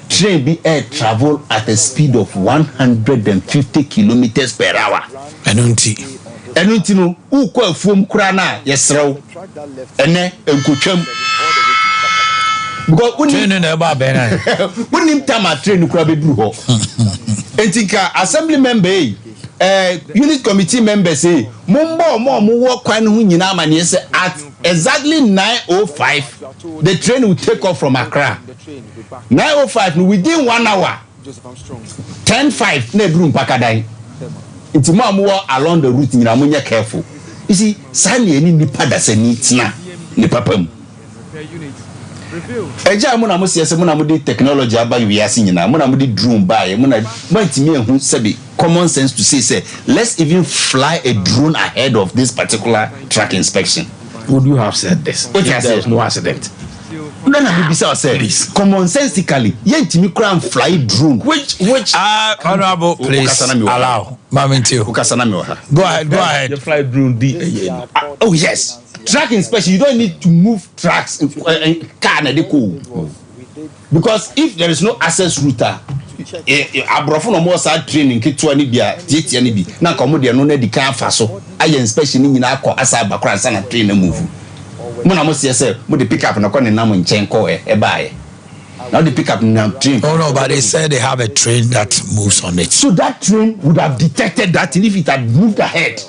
S3: train be air travel at a speed of 150 kilometers per hour. Enunti no ukọ afuom kura na yesrew enkotwam because
S1: train na ba be na
S3: unim tama train kura be duru ho entika assembly member unit committee members say mumbo mo wo kwan ho nyina amane say at exactly 9:05 the train will take off from Accra. 9:05 within 1 hour 10:05 na duru Mpakadan. It's more along the route nyina mo nya careful. You see sani eni nipa dasani tina ni papam. Eja mo na mo siese mo na mo di technology aba wiase nyina mo na mo di drone buy mo na mantimi ehun sabi common sense to say let's even fly a drone ahead of this particular track inspection.
S4: Would you have said this?
S3: If there was
S4: no accident?
S3: No, BBC said common sensically yentimi kra fly drone
S4: Which
S1: honorable please allow Mamintio. Go ahead.
S4: The fly drone
S3: oh yes. Track inspection, you don't need to move tracks car na dey go. Because if there is no access router abrofo no more sad training ketua ni bia tietia ni bi na komo de no na di kan fa so aye inspection ni nyina akọ asa bakra nsa na train na move mo na mo say mo de pick up na kọ ne nam nchen kọ e baaye now the pick up na train.
S1: Oh no, but they said they have a train that moves on it,
S3: so that train would have detected that if it had moved ahead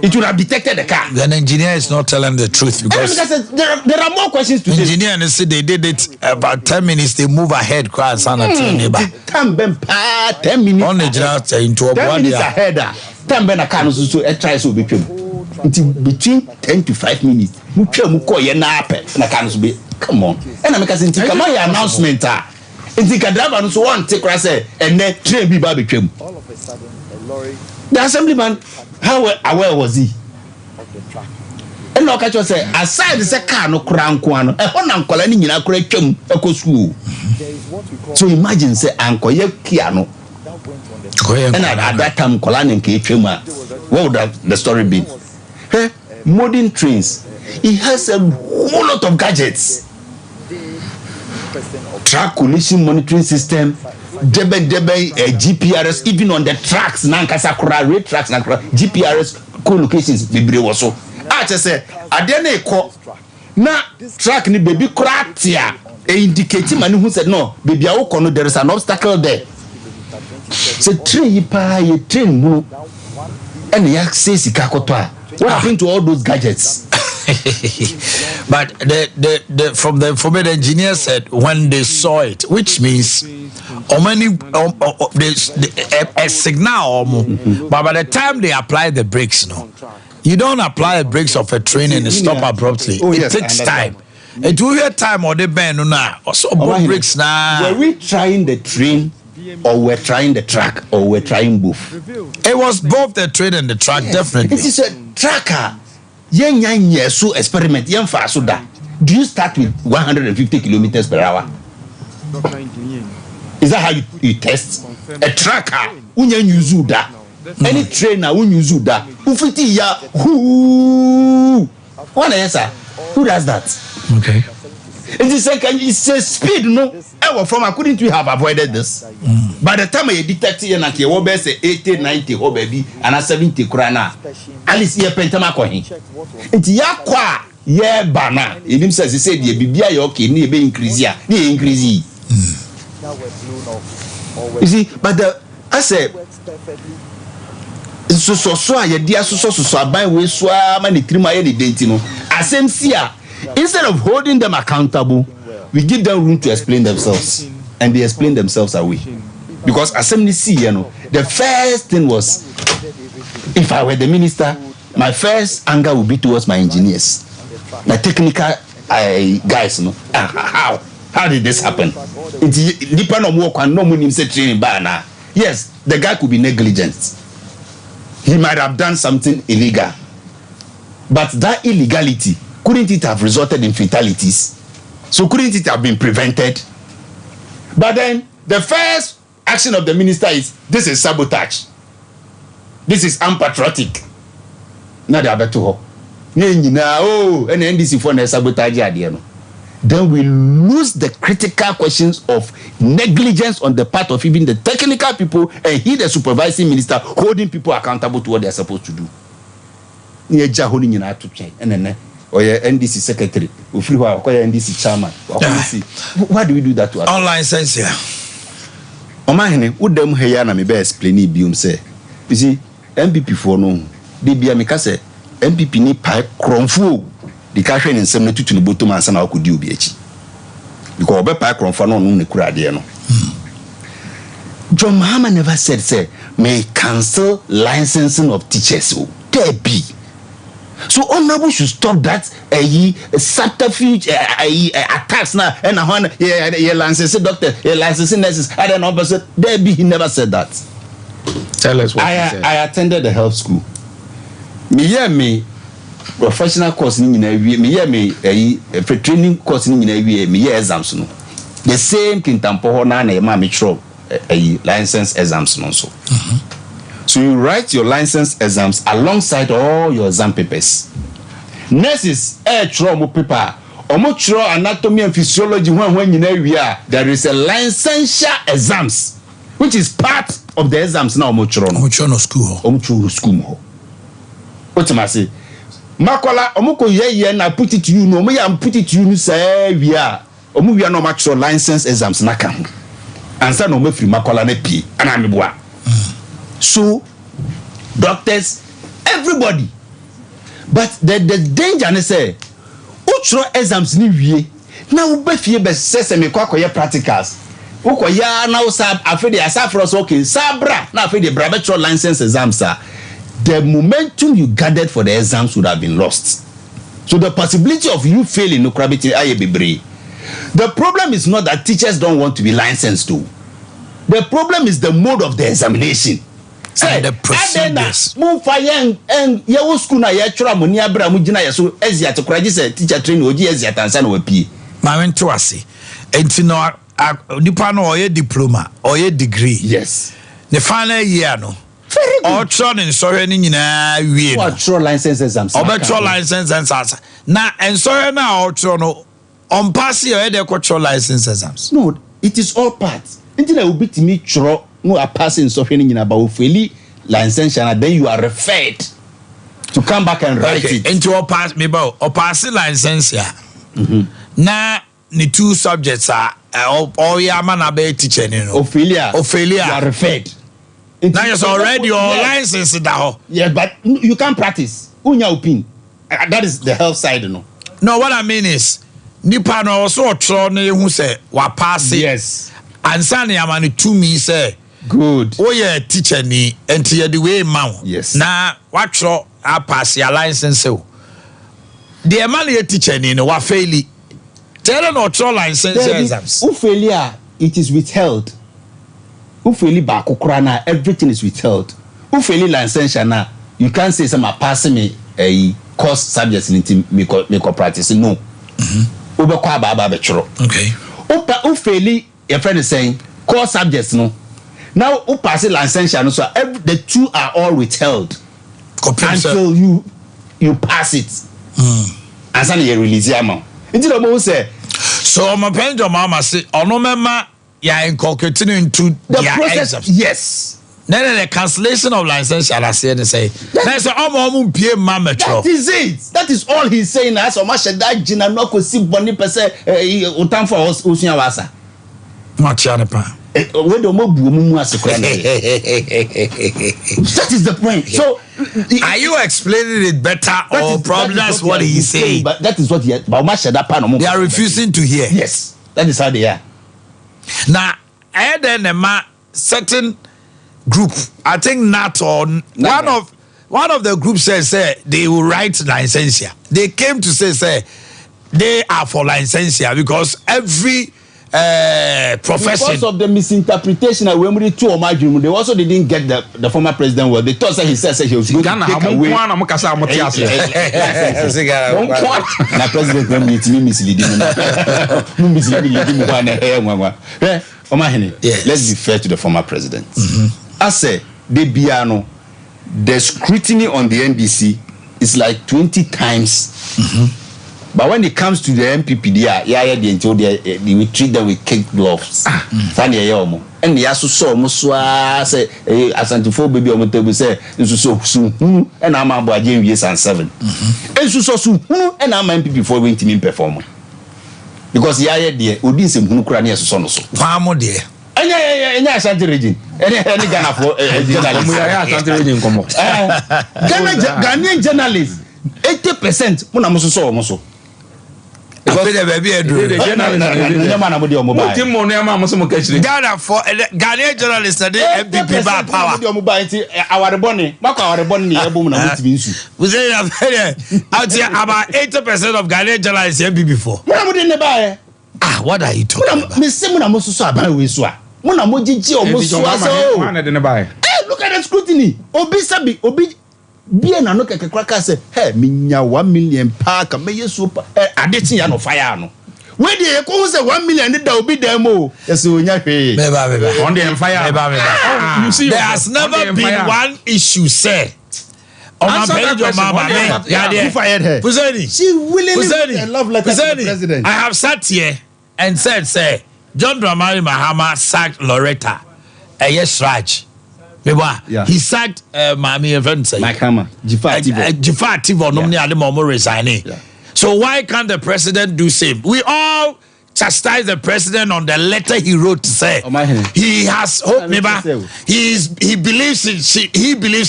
S3: it would have detected the car.
S1: The engineer is not telling the truth because
S3: there are more questions to this.
S1: Engineer and say they did it about 10 minutes. They move ahead. 10 minutes.
S3: On the
S1: ground into
S3: 10 minutes ahead. 10 ben a car so try so between 10 to 5 minutes. Na car so be come on. And I make us think come on announcement the driver so one take say and then train be between.
S5: All of a sudden, a lorry
S3: The assemblyman, how aware was he?
S5: of the track.
S3: And no catch say aside the car no kran kwano e ho na nkola ni nyina kora twam ekosu.
S5: There is what we call
S3: So imagine say anko ye kia no
S5: that went on the
S3: and at that time nkola ni nke twam a what would the story be? Hey, modern trains, it has a whole lot of gadgets. Track collision monitoring system, GPRS, even on the tracks, Nankasa Kura, red tracks, GPRS co-locations, Bibre was so. I just said, I didn't call na track ni baby kratia, indicating man who said no, baby, there is an obstacle there. So, train, and the says, what happened to all those gadgets?
S1: But from the information engineer said when they saw it, which means a signal, but by the time they apply the brakes, no, you don't apply the brakes of a train and stop abruptly. It takes time. It will be time or the bend now. Also, brakes now.
S3: Were we trying the train, or we're trying the track, or we're trying both?
S1: It was both the train and the track, definitely.
S3: It is a tracker. So experiment. Do you start with 150 kilometers per hour? Is that how you test? A tracker. Any trainer who use that. What answer? Who does that?
S1: Okay.
S3: It's a speed, no. From I couldn't we have avoided this? By the time I detect it, and I will say 80, 90, oh baby, and 70 krana. At least here Pentamacoin. It's Yakwa, yeah, Bana. If him says he said, ye be okay, near be increase, increase. You see, but I say, so I dear so I buy with swam and trim my identity. As instead of holding them accountable, we give them room to explain themselves, and they explain themselves away. Because assembly the first thing was, if I were the minister, my first anger would be towards my engineers, my technical guys. How did this happen? Yes, the guy could be negligent. He might have done something illegal, but that illegality, couldn't it have resulted in fatalities? So couldn't it have been prevented? But then the first action of the minister is, this is sabotage. This is unpatriotic. Now they are better. Oh, and NDC for sabotage. Then we lose the critical questions of negligence on the part of even the technical people, and he, the supervising minister, holding people accountable to what they are supposed to do. Or your NDC secretary, or NDC chairman. Why do we do that to us?
S1: Online sense here.
S3: Omanhene, who them here na me be explain biom say. You see, MPP for no. They be ameka say MPP ni pai kronfo. The cash in some to the bottom and some could do BH. Because obe pai kronfo no ne kura de no. John Mahama never said say may cancel licensing of teachers. There be. So honorable should stop that subterfuge attacks now and licensing doctor, licensing nurses. I don't know, but there be, he never said that.
S1: Tell us what he said.
S3: I attended the health school. Me professional course me training course me exams no. The same kintampo na ma me tro license exams no so. So you write your license exams alongside all your exam papers. Nurses trauma paper. Omo anatomy and physiology when you know there is a licensure exams which is part of the exams now omo
S1: no school.
S3: Omo school. What am I say? Makola omo ko ye na put it to you no omo ya put it to you say we are omo we are no match license exams na kan. Ansa no omo free makola na pie ana me boa. So, doctors, everybody. But the danger is say, utro exams ni wie. Na ube fie be sese me kwa koye practicals. Uko ya na usab afede asafros okay. Sabra na afede brabetro license exams are. The momentum you gathered for the exams would have been lost. So the possibility of you failing no crabiti aye bebre. The problem is not that teachers don't want to be licensed to. The problem is the mode of the examination.
S1: Say the procedures.
S3: Move fire and your school na ya chura money abra mujina ya so ezia to kuraji say teacher train oji ezia tansa na wapi.
S1: Ma wen to ase. Enti no nipa no oye diploma, oye degree.
S3: Yes.
S1: The final year no.
S3: Very good.
S1: Or tron in sorry ni nyina wie.
S3: What tro license exams?
S1: Obetro license exams. Na en sorry na or tro no on pass your de control license exams.
S3: No, it is all parts. Until I will be to me tro no a passing something in about fully license and then you are referred to come back and write it.
S1: Into or pass me about or pass license ya. Na the two subjects are all ya man abe teacher no.
S3: Ophelia.
S1: You
S3: are referred.
S1: Now you're already your license that.
S3: Yeah, but you can't practice. Unya opin. that is the health side, you know.
S1: No, what I mean is, nipa no also tro na ehu say wa pass.
S3: Yes.
S1: Ansa na amani to me say
S3: good.
S1: Oh yeah, teacher ni enti ye the way ma.
S3: Yes.
S1: Na wa tro a pass your license o. The man ye teacher ni no wa faili. Tell no tro license exams.
S3: Who failure it is withheld. Who failure back na everything is withheld. Who failure license na you can't say some are passing me a course subjects in me practice no. Ube kwa baba be chro.
S1: Okay.
S3: Who failure your friend is saying core subjects no. Now who pass license no so the two are all withheld until you pass it. And then you release your amount. Until the say
S1: so my parents or mama say ono mema ya inculcating into
S3: the
S1: their
S3: process.
S1: exams.
S3: Yes.
S1: Then the cancellation of license shall I say and say that's
S3: that is it. That is all he's saying. As so much that Gina no ko si boni pese utam for us osunya wasa.
S1: Not Chanapan.
S3: When the mob mu asekura. That is the point. So
S1: are you explaining it better or probably that's what he's saying?
S3: But that is what he but much that pan.
S1: They are refusing to hear.
S3: Yes. That is how they are.
S1: Now, I then a certain group, I think not on one of the groups says they will write licensia. They came to say they are for licensia because every profession
S3: because of the misinterpretation of when we two or my dream, they also didn't get the former president well. They thought that he said he was going to take away.
S4: Now
S3: president when me misleading Omanhene, let's be fair to the former president. I say the scrutiny on the NDC is like 20 times. But when it comes to the MPP, they will treat them with kid gloves. And they also saw Muswa say, Asantifo baby on the table say, so soon, and I'm about years and 7. And so soon, and I'm MPP for going to perform. Because dear, Udin who cry as son.
S1: Farmo dear.
S3: And I shan't region. Any Ghana for Ghanaian journalists, 80% Munamuso.
S1: Ghana for Ghanaian journalists and the MPP bad power.
S3: Our bonnie,
S1: We say out here about 80% of Ghanaian journalists MPP before. What are you talking about?
S3: Miss Simona Mosusa by Wiswa. Monamoji or Musua. Look at the scrutiny. Obi. Bien and look at the cracker say, hey, minya 1 million park, may you super addition of fire. No. When the echo say 1 million, that will be demo. Yes, when you pay
S4: on the fire.
S1: You see, there has never been one issue said. On my page of Mama,
S3: who fired her? She willingly love letter to the president.
S1: I have sat here and said, say, John Dramani Mahama sacked Loretta. Yes, Raj. Yeah. He sacked Mami event say
S3: Mike Hammer
S1: Jafar Tivo nominee Ademomo resigning. So why can't the president do same? We all chastise the president on the letter he wrote to say he has hope. He believes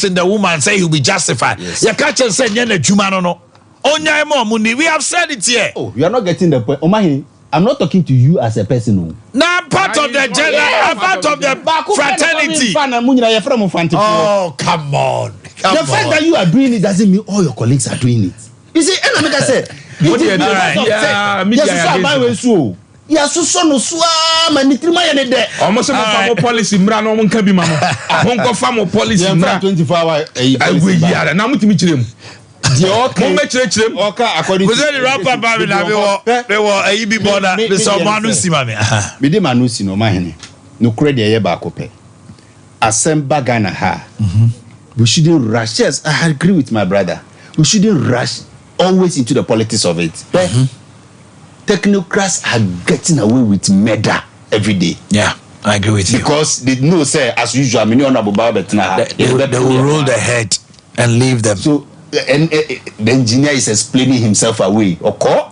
S1: in the woman. Say he'll be justified. You can't just say no. We have said it here.
S3: Oh, you are not getting the point. Omanhene, I'm not talking to you as a person.
S1: Now part of the general, part of the fraternity. Oh, come on.
S3: The fact that you are doing it doesn't mean all your colleagues are doing it. You see, and like I said,
S4: almost a policy, Mrano can be Mamma. I won't go farm policy
S3: 24 hours.
S4: Now, according to
S1: the rapper, they were a EB border. The someone see me.
S3: Bidi Manusi no Omanhene. No credit ye bakope. Asemba Ghana ha. We shouldn't rush. Yes, I agree with my brother. We shouldn't rush always into the politics of it. Technocrats are getting away with murder every day.
S1: Yeah, I agree with you.
S3: Because they know, say, as usual, they will
S1: roll their head and leave them.
S3: So, and the engineer is explaining himself away. Okay?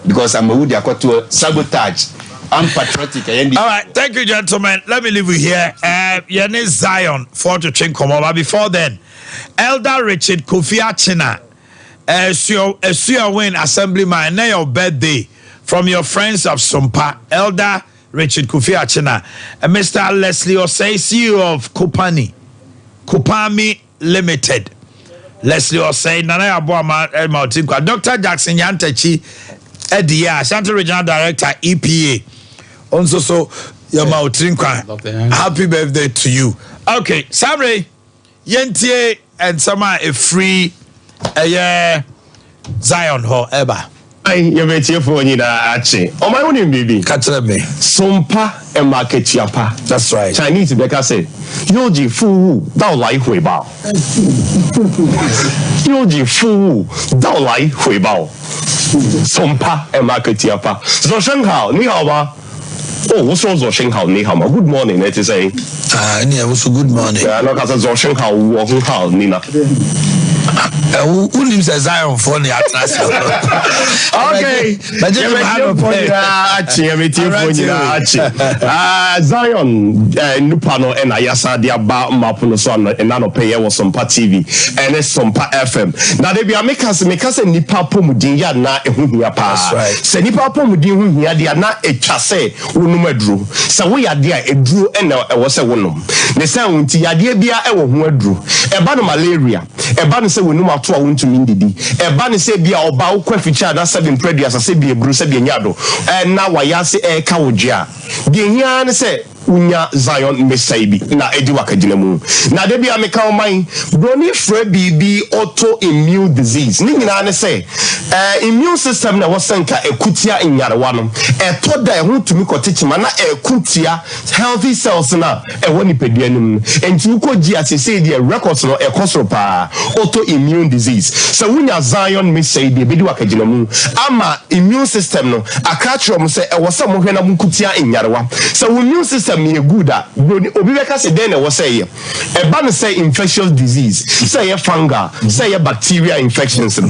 S3: Because I'm a to sabotage. Unpatriotic.
S1: All right, thank you, gentlemen. Let me leave you here. Yanis Zion for to train come over. Before then, Elder Richard Kofi Achina Esua Win Assemblyman, now your birthday from your friends of Sompa, Elder Richard Kofi Achena, and Mr. Leslie Osei, CEO of Kupami Limited. Leslie Osei, Nana Abuama Elmautikwa, Dr. Jackson Yantechi, Edia, Shanti Regional Director, EPA. Also, so your Mautinkwa. Happy birthday to you. Okay, Sabre, Yentie, and Sama a free Zion ho eba.
S6: You bet you for you Ache. Oh my own baby.
S1: Catch me.
S6: Sompa Mpakadan Apa.
S1: That's right.
S6: Chinese Becca said, Yoji fu dao lai hui bao. Yoji fu dao lai hui bao. Sompa Mpakadan Apa. Zo sheng hao, ni hao ba? Oh, what's wrong with Sheng Hao? Ni hao ma? Good morning, it is saying.
S1: Yeah, also good morning.
S6: Yeah, no, because Zo Sheng Hao, wo hu hao, ni na.
S1: Who lives as Zion for the Atlas?
S6: Okay. Zion, Nupano, and Ayasa, the Aba Mapuno Son, and Nano Payer was Sompa TV, and it's Sompa FM. Now they be a make us Nipa Pomudia na Ehuapa. Say Nipa Pomudin, they are not a chasse, Unumedru. So we are there, a drew and was a woman. The sound Tiadia Bia, a drew. A ban of malaria, a ban say we no matter what to mean didi. A ban say be our bow quaficha, that's 7 previous, I say be a bruise, be nyado. And now I say a cowja. The yan say, Unya Zion Messaibi, na Ade Akye Abia. Na debi ameka omai, broni fre BB autoimmune disease. Ni nyina say, immune system na wasanka ekutia inyarewa no. Toda ehun tumi kotichima na ekutia healthy cells na woni pedua nim. Enti ukoji asese de records no ekosoro pa autoimmune disease. So unya Zion Messaibi Ade Akye Abia. Ama immune system no akatrom say ewose mo hwena mukutia inyarewa. So immune system me good obi beka say den was say e ba no say infectious disease say fungal say bacteria infections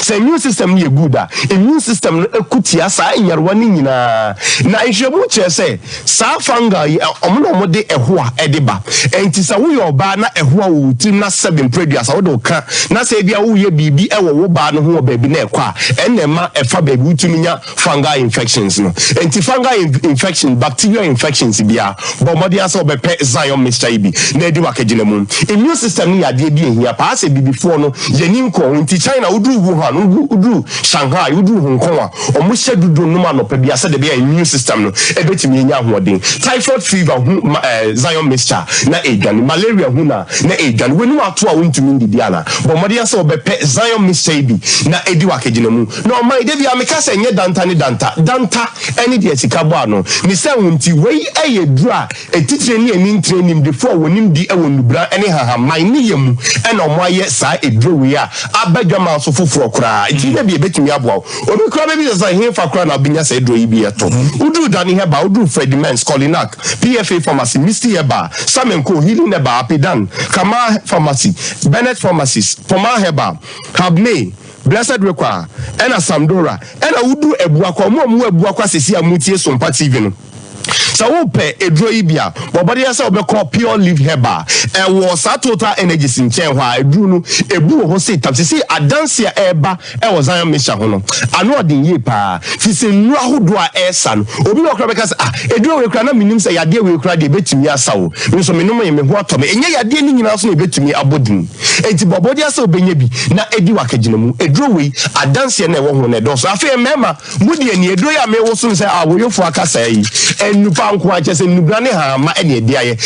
S6: say immune system me good immune system ekutia sa nyarwa ni nyina na ihwemu che say sa fungal omo de ehoa edeba enti sa wo yoba na ehoa wo tim na 7 previous wo do ka na say bia wo ye bibi ewo wo ba no ho baabi na ekwa enema efa baabi utumi nya fungal infections no enti fungal infection bacteria infections bia but modi aso be pe Zion Mr. Ibi na Ade Akye Abia. Immune system ni ade bi ehia pa ase bi before no yeni nko nti China udru Wuhan udru Shanghai udru Hong Kong omo hye dudu no ma no pa bi ase de be immune system no ebetimi enya hoden typhoid fever Zion Mr. na edwan malaria hu na edwan wenu ato a wontumi ndidi ana but modi aso be pe Zion Mr. Ibi na Ade Akye Abia. No my de bi ameka se nye danta eni de sikabo ano ni se wonti wei ayedura etitire ni eni training before wonim di ewonubra eni hahamai ni yemu ena omoaye sa eduro we a abadwama so foforo kra etire bi ebetimi aboa obi kra be say hemfa kra na binya sa eduro yi bi eto udu dani heba udu Fredimens Colinac PFA Pharmacy Misty Heba Samenko Healing Heba Apidan Kama Pharmacy Bennett Pharmacies Poma Heba Habme Blessed Rekwa ena Samdora ena udu ebuakwa mo ebuakwa sesi amutie Sompa TV no. So ope edro ibia bobody asa obekọ pure leaf herba was total energies in chen hwa edru no ebu ho se tapse se adanse eba was Zion Misha ho no ano odin ye pa fi se nu ahodo a esa no obi no kra beka se edru we kra na minim se yade we kra de betumi asa wo nso menom ye me ho atome enye yade ni nyina so na betumi abodin enti bobody asa obenye bi na Ade Akye Abia edru we adanse na ewo ho na do so afi mema mudi ani edru ya me wo so se awoyofo akasa yi enupa nko a chese nubrane ha ma ene dia ye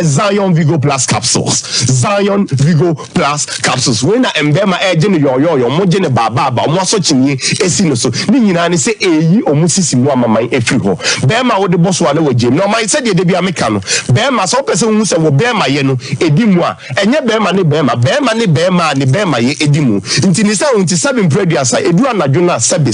S6: Zion Vigo Plus capsules Zion Vigo Plus capsules we na embema eje ne yo mo je ne baba mo so chinye esi no so ni nyina ne se eyi omusisi mu amaman efri ho bema wo de boso na wajem no man se de de bia meka no bema so person hu se wo bema ye no edi mu a enye bema ne bema ye edi mu nti ni se unti 7 producer edu anadwo na sebe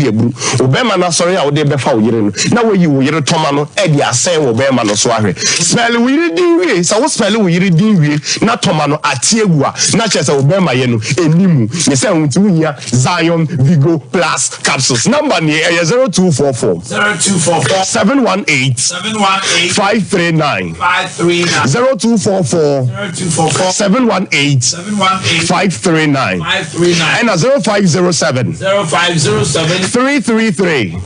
S6: eburu o bema na sori a wo de befa wo yire no na wo yi wo yire toma no no e di asɛn wɔ bɛrima no so ahwɛ spell wo yiri din wie sɛ wo spell wo yiri din wie na tɔma no ate egu a na kyerɛ sɛ wo bɛrima yɛ no enimu ne sɛ wo ti wo hia Zion Vigo Plus capsules number ne ɛyɛ 0244 718 539 0244 718 539 and 0507 333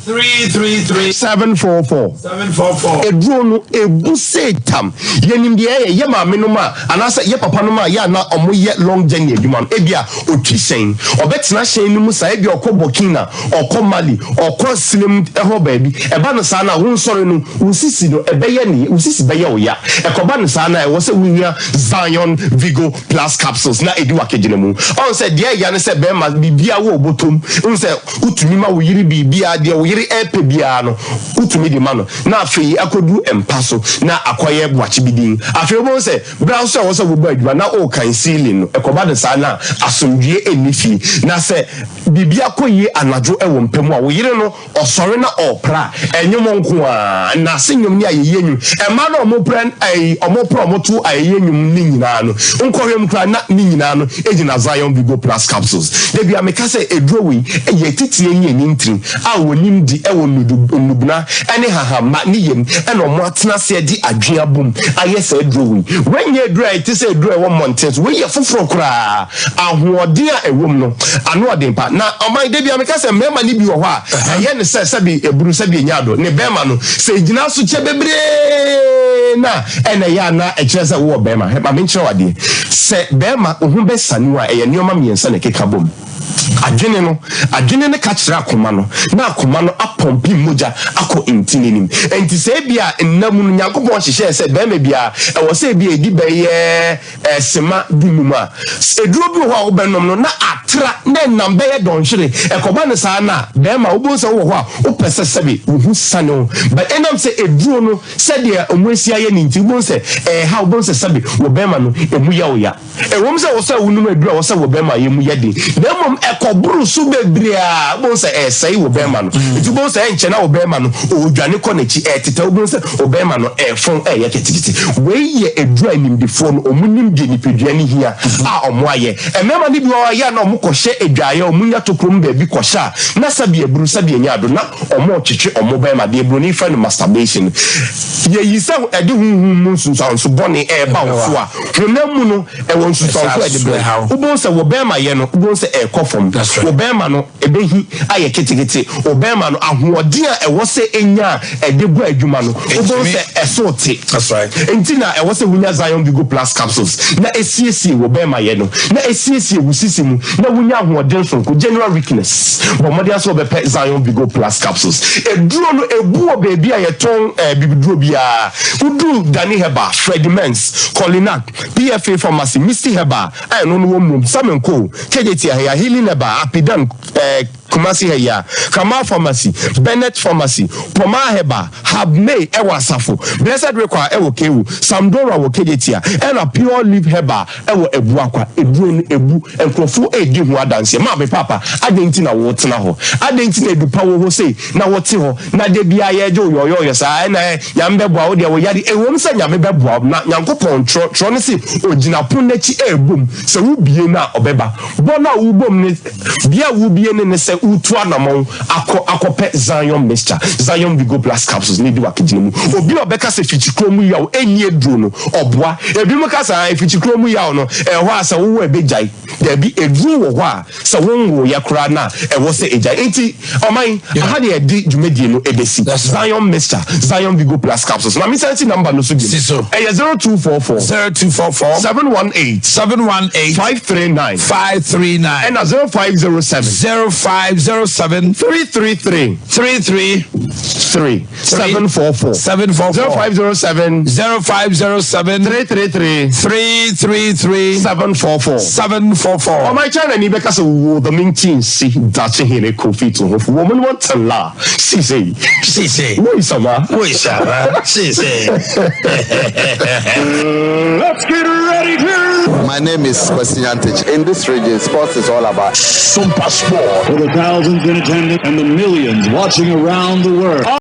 S6: 744 eduro no ebu setam yenim de ye maame no ma anasa ye papa no ma ya na omo ye long journey adwuma no ebia otwi sen obetena sen no mu sa ebia okọ Burkina okọ Mali okọ Slim eho baabi eba no sa na wo nsore no usisi no ebeye ne usisi beye oya ekoba no sa na e wo se wuhia Zion Vigo Plus capsules na edi wakegene mu on se de ya ne se be ma bibia wo obotom on se utumi ma wo yiri bibia de wo yiri epe bia no utumi di ma no na afei akodu empaso na akoye Boakye bidin afei bo se bra so wo se wo ba adwuma na o kan ceiling no ekoba de sa na asomdue enifi na se bibia koye anajo ewo mpemu a wo yiri no osore na opra enyom nko a na senyom ni ayeyenyu ema na omopran omopra omotu ayeyenyum ni nyina no nkohwem kra na ni nyina no ejina Zion Vigo Plus capsules de bia meka se edrowi eye titie nyi nintri a wonim di ewo nubuna ene hahama ni yem ene omo atena se di adwea bom aye se edrowi wenye edrowi ti se edrowi wo mountains we ye foforo kra ahoode a ewom no ano odempa na oman de bia meka se mema ni bi wo ho a aye ne se bi eburu se bi nyado ne bema no se gina so che bebre na ene ya na ekire se wo bema he ma menkyere wade se bema ohun be sanu a eye nioma miensa ne keka bom adwene ne ka kyerɛ akoma no na akoma no apɔmpi moja akɔ intininim enti sɛ bia nnamu no Nyankopɔn hyehyɛ sɛ bɛma bia ɛwɔ sɛ bia edi bɛyɛ sema dumum a eduro bi ho a wobɛnom no na atra na nam bɛyɛ dɔnhwere ɛkɔba ne saa na bɛma wo bonsa wo ho a wopɛ sɛ sɛbe wo hu sane wo but enam sɛ eduro no sɛ de omuasia yɛ ne nti wo sɛ ha wo bonsa sɛbe wo bɛma no emu yɛ wo ya ɛwom sɛ wo sɛ wo num eduro wo sɛ wo bɛma yɛ mu yɛ din na mom ekoburu su bebria bo se esai wo bema no nti bo se enche na wo bema no odwane ko nachi eteta wo se wo bema no efon eye ketikiti we ye edura nimdifo no omunim de nipadwane hia a omo aye emema ni bi wo ya na omo kohye edwaye omunya toprom ba bi kohya na sabi eburu sabi enya ado na omo chichi omo bema de eburu ni fa no masturbation ye yisa ede hunhun sunsanso bone e ba wo so a honamu no e won sunsanso ede be wo bo se wo bema ye no wo se e kofom obema no ebehi aye ketekete obema no ahoɔden a ɛwɔ sɛ enya ɛde gu adwuma no obo sɛ ɛsote that's right entina ɛwɔ sɛ wunya Zion Vigo Plus capsules na esiesie obema ye no na esiesie wusisi mu na wunya ahoɔden sonko general weakness bomode aso bɛpɛ Zion Vigo Plus capsules eduro no ebu obebi a yeton bibiduro bia udu Dani Heba Freddy Mens Colinac PFA Pharmacy Misty Heba I no no mum Samenko KJT ya Healing Heba Apidan Kumasi Heya Kamal Pharmacy Bennett Pharmacy Poma Heba Habme Ewa Safo Blessed Requa Ewo Kewu Samdora wo KJT Ena Pure Leaf Heba Ewo Ebuakwa Edru Ebu Enkrofo edi ho adanse ma be papa adenti na wo tena ho adenti na edupa wo ho sei na wo te ho na de bia ye jo yoyo yesa na yambe boa wo de wo yade ewom se nyame be boa na Nyankopɔn tro ne se ogina pon nachi ebom se wo bie na obeba bona wo bom ne bia wo bie ne se utu anamon akopɛ Zion mixture Zion Vigo Plus capsules ne di wakegine mu obi obeka se fichikromu yaw enyi edru no oboa ebi mu ka sa fichikromu yaw no ho asa wo ebejai there be edru wo ho a se wonwo yakra na wo se ejai enti oman aha de edi dwumedie no ebesi Zion mixture Zion Vigo Plus capsules na mi sense number no so gi 0244 718 539 and 0507 333 744 0507 333 744 on my channel ni beka so the main thing see that here coffee to woman want to la she say wait sama she say let's get ready to
S7: my name is Kwesiantich. In this region sports is all about
S6: Sompa sport
S8: for the thousands in attendance and the millions watching around the world.